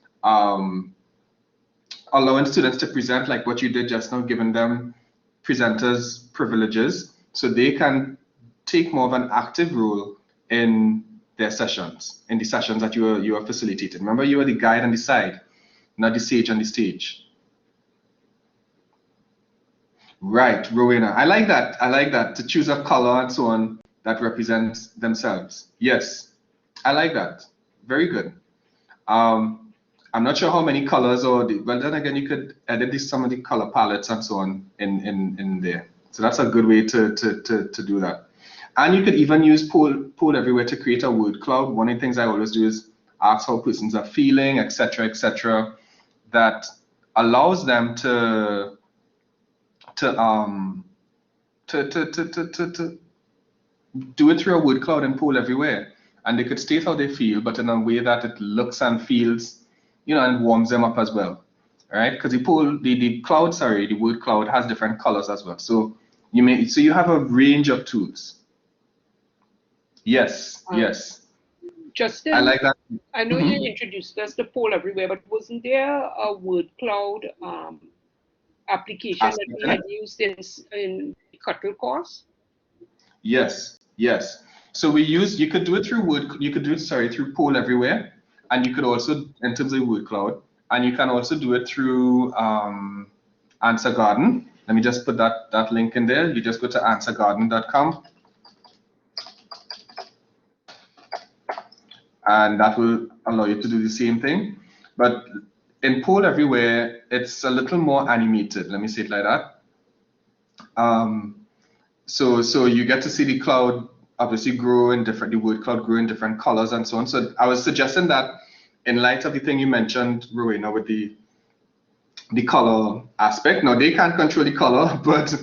allowing students to present like what you did just now, giving them presenters privileges so they can take more of an active role in their sessions, in the sessions that you are facilitating. Remember, you are the guide on the side, not the sage on the stage. Right, Rowena, I like that. I like that, to choose a color and so on. that represent themselves. Yes, I like that. Very good. I'm not sure how many colors well, then again, you could edit some of the color palettes and so on in there. So that's a good way to do that. And you could even use poll everywhere to create a word cloud. One of the things I always do is ask how persons are feeling, etc., etc. That allows them to do it through a word cloud and poll everywhere. And they could state how they feel, but in a way that it looks and feels, and warms them up as well, right? Because the word cloud has different colors as well. So you have a range of tools. Yes, yes. Justin, I like that. I know you introduced us to poll everywhere, but wasn't there a word cloud application that we had used in the Cuttle course? Yes, yes. So you could do it through poll everywhere, and you could also, in terms of word cloud, and you can also do it through Answer Garden. Let me just put that link in there. You just go to answergarden.com, and that will allow you to do the same thing. But in poll everywhere, it's a little more animated. Let me say it like that. So you get to see the cloud obviously the word cloud grow in different colors and so on. So I was suggesting that in light of the thing you mentioned, Rowena, with the color aspect. Now they can't control the color, but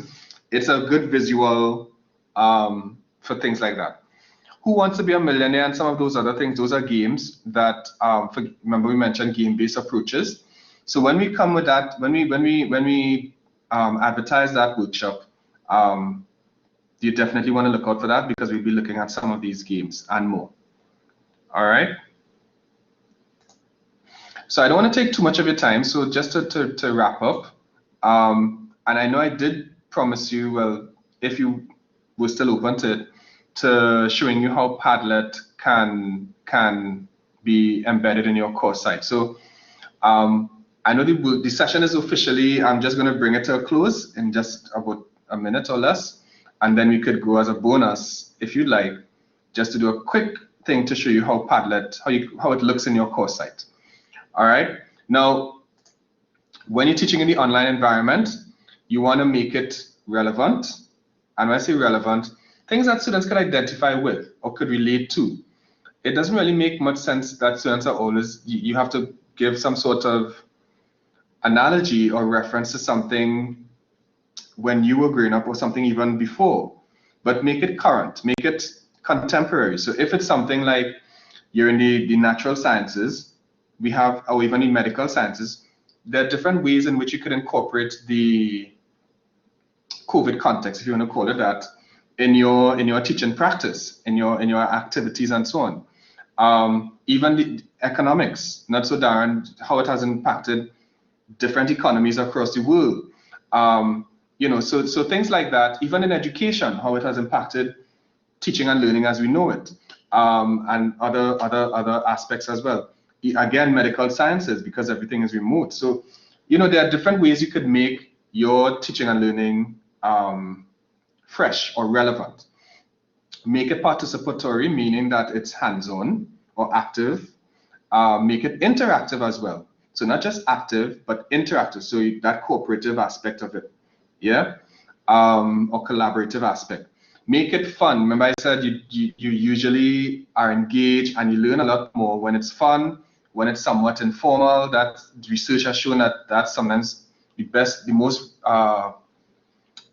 it's a good visual for things like that. Who Wants to Be a Millionaire and some of those other things, those are games that remember we mentioned game-based approaches. So when we come with that, when we advertise that workshop, you definitely want to look out for that, because we'll be looking at some of these games and more. All right. So I don't want to take too much of your time. So just to wrap up, and I know I did promise you, well, if you were still open to showing you how Padlet can be embedded in your course site. So I know the session is officially, I'm just going to bring it to a close in just about a minute or less. And then we could go as a bonus, if you'd like, just to do a quick thing to show you how Padlet, how it looks in your course site. All right. Now, when you're teaching in the online environment, you want to make it relevant. And when I say relevant, things that students can identify with or could relate to. It doesn't really make much sense that students are always, you have to give some sort of analogy or reference to something when you were growing up or something even before, but make it current, make it contemporary. So if it's something like you're in the natural sciences, we have, or even in medical sciences, there are different ways in which you could incorporate the COVID context, if you want to call it that, in your teaching practice, in your activities and so on. Even the economics, not so darn, how it has impacted different economies across the world. So things like that, even in education, how it has impacted teaching and learning as we know it, and other aspects as well. Again, medical sciences, because everything is remote. So, there are different ways you could make your teaching and learning fresh or relevant. Make it participatory, meaning that it's hands-on or active. Make it interactive as well. So not just active, but interactive. So that cooperative aspect of it, yeah, or collaborative aspect. Make it fun. Remember I said you usually are engaged and you learn a lot more when it's fun, when it's somewhat informal. That research has shown that sometimes the most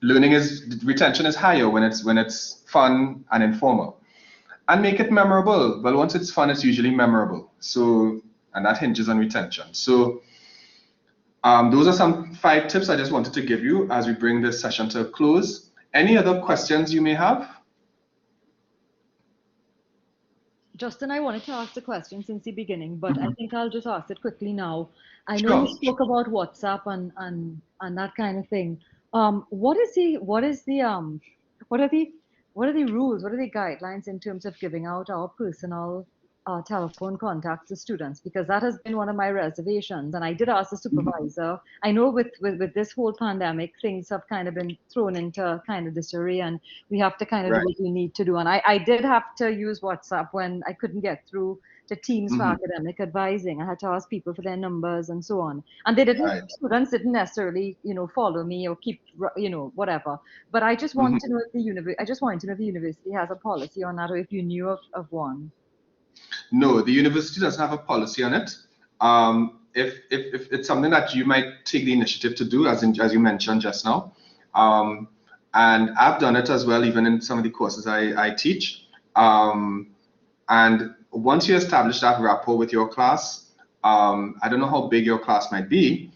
retention is higher when it's fun and informal. And make it memorable. Well, once it's fun, it's usually memorable. So, and that hinges on retention. So those are some 5 tips I just wanted to give you as we bring this session to a close. Any other questions you may have? Justin, I wanted to ask the question since the beginning, but I think I'll just ask it quickly now. I know you spoke about WhatsApp and that kind of thing. What are the rules? What are the guidelines in terms of giving out our personal telephone contacts to students, because that has been one of my reservations. And I did ask the supervisor. I know with this whole pandemic, things have kind of been thrown into kind of disarray, and we have to kind of do what we need to do. And I did have to use WhatsApp when I couldn't get through to Teams for academic advising. I had to ask people for their numbers and so on. And they didn't, students didn't necessarily, follow me or keep, whatever. But I just want to know if the university has a policy on that, or if you knew of one. No, the university doesn't have a policy on it. If it's something that you might take the initiative to do, as you mentioned just now, and I've done it as well, even in some of the courses I teach. And once you establish that rapport with your class, I don't know how big your class might be,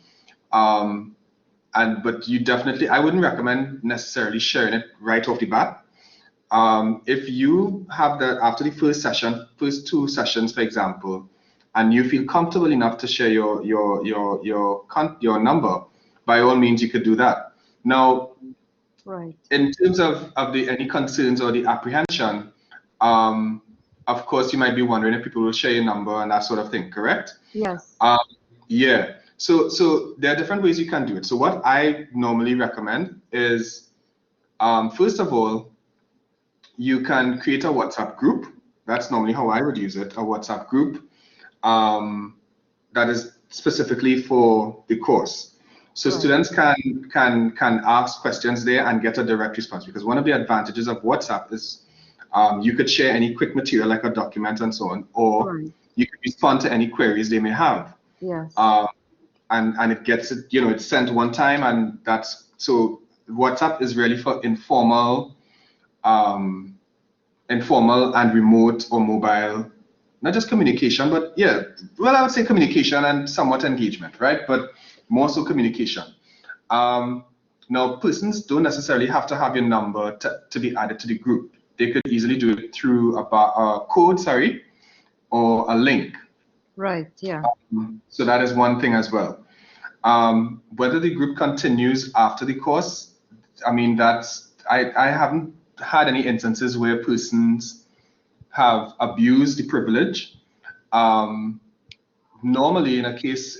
but you definitely, I wouldn't recommend necessarily sharing it right off the bat. If you have that after the first two sessions, for example, and you feel comfortable enough to share your number, by all means, you could do that. Now, in terms of any concerns or the apprehension, of course, you might be wondering if people will share your number and that sort of thing, correct? Yes. Yeah. So there are different ways you can do it. So what I normally recommend is, first of all, you can create a WhatsApp group. That's normally how I would use it, a WhatsApp group that is specifically for the course. So students can ask questions there and get a direct response, because one of the advantages of WhatsApp is you could share any quick material like a document and so on, or you could respond to any queries they may have. Yes. And it gets it, it's sent one time, and that's, so WhatsApp is really for informal and remote or mobile, not just communication, but yeah, well, I would say communication and somewhat engagement, right? But more so communication. Now, persons don't necessarily have to have your number to be added to the group. They could easily do it through a code, or a link. Right, yeah. So that is one thing as well. Whether the group continues after the course, I mean, I haven't had any instances where persons have abused the privilege. Normally, in a case,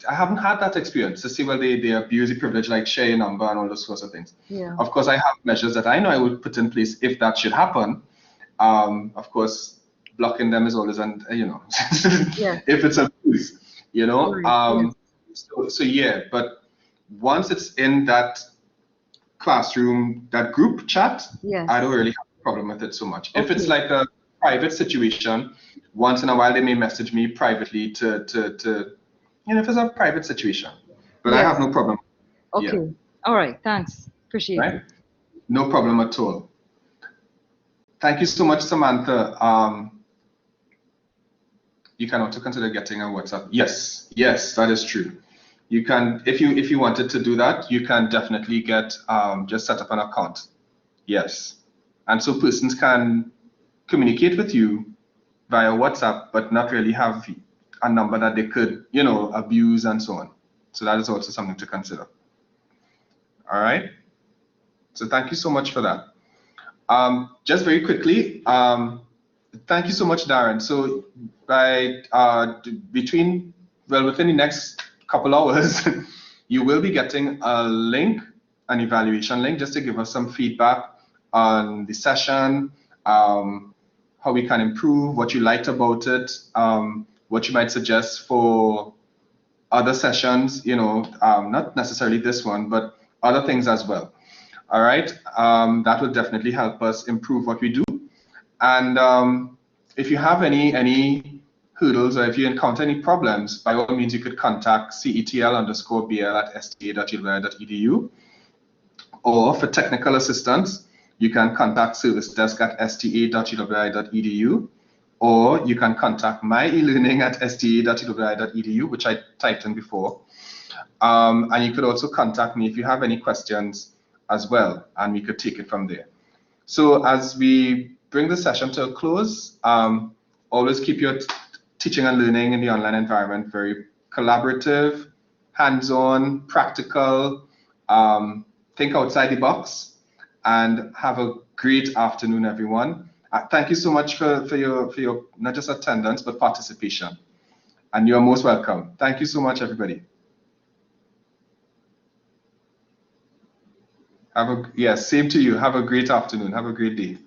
I haven't had that experience to see where they abuse the privilege, like share your number and all those sorts of things. Yeah. Of course, I have measures that I know I would put in place if that should happen. Of course, blocking them is always, Yeah. if it's abuse, Right. So yeah, but once it's in that classroom, that group chat, I don't really have a problem with it so much. If it's like a private situation, once in a while they may message me privately to if it's a private situation, but I have no problem. Okay. All right. Thanks. Appreciate it. No problem at all. Thank you so much, Samantha. You can also consider getting a WhatsApp. Yes, that is true. You can, if you wanted to do that, you can definitely get just set up an account. Yes, and so persons can communicate with you via WhatsApp, but not really have a number that they could, abuse and so on. So that is also something to consider. All right. So thank you so much for that. Just very quickly, thank you so much, Darren. So within the next couple hours, you will be getting a link, an evaluation link, just to give us some feedback on the session, how we can improve, what you liked about it, what you might suggest for other sessions, not necessarily this one, but other things as well. All right, that will definitely help us improve what we do. And if you have any hurdles, or if you encounter any problems, by all means, you could contact cetl_bl@sta.uwi.edu, or for technical assistance, you can contact servicedesk@sta.uwi.edu, or you can contact myeLearning@sta.uwi.edu, which I typed in before. And you could also contact me if you have any questions as well, and we could take it from there. So as we bring the session to a close, always keep your teaching and learning in the online environment very collaborative, hands-on, practical, think outside the box, and have a great afternoon, everyone. Thank you so much for your not just attendance, but participation. And you're most welcome. Thank you so much, everybody. Same to you. Have a great afternoon. Have a great day.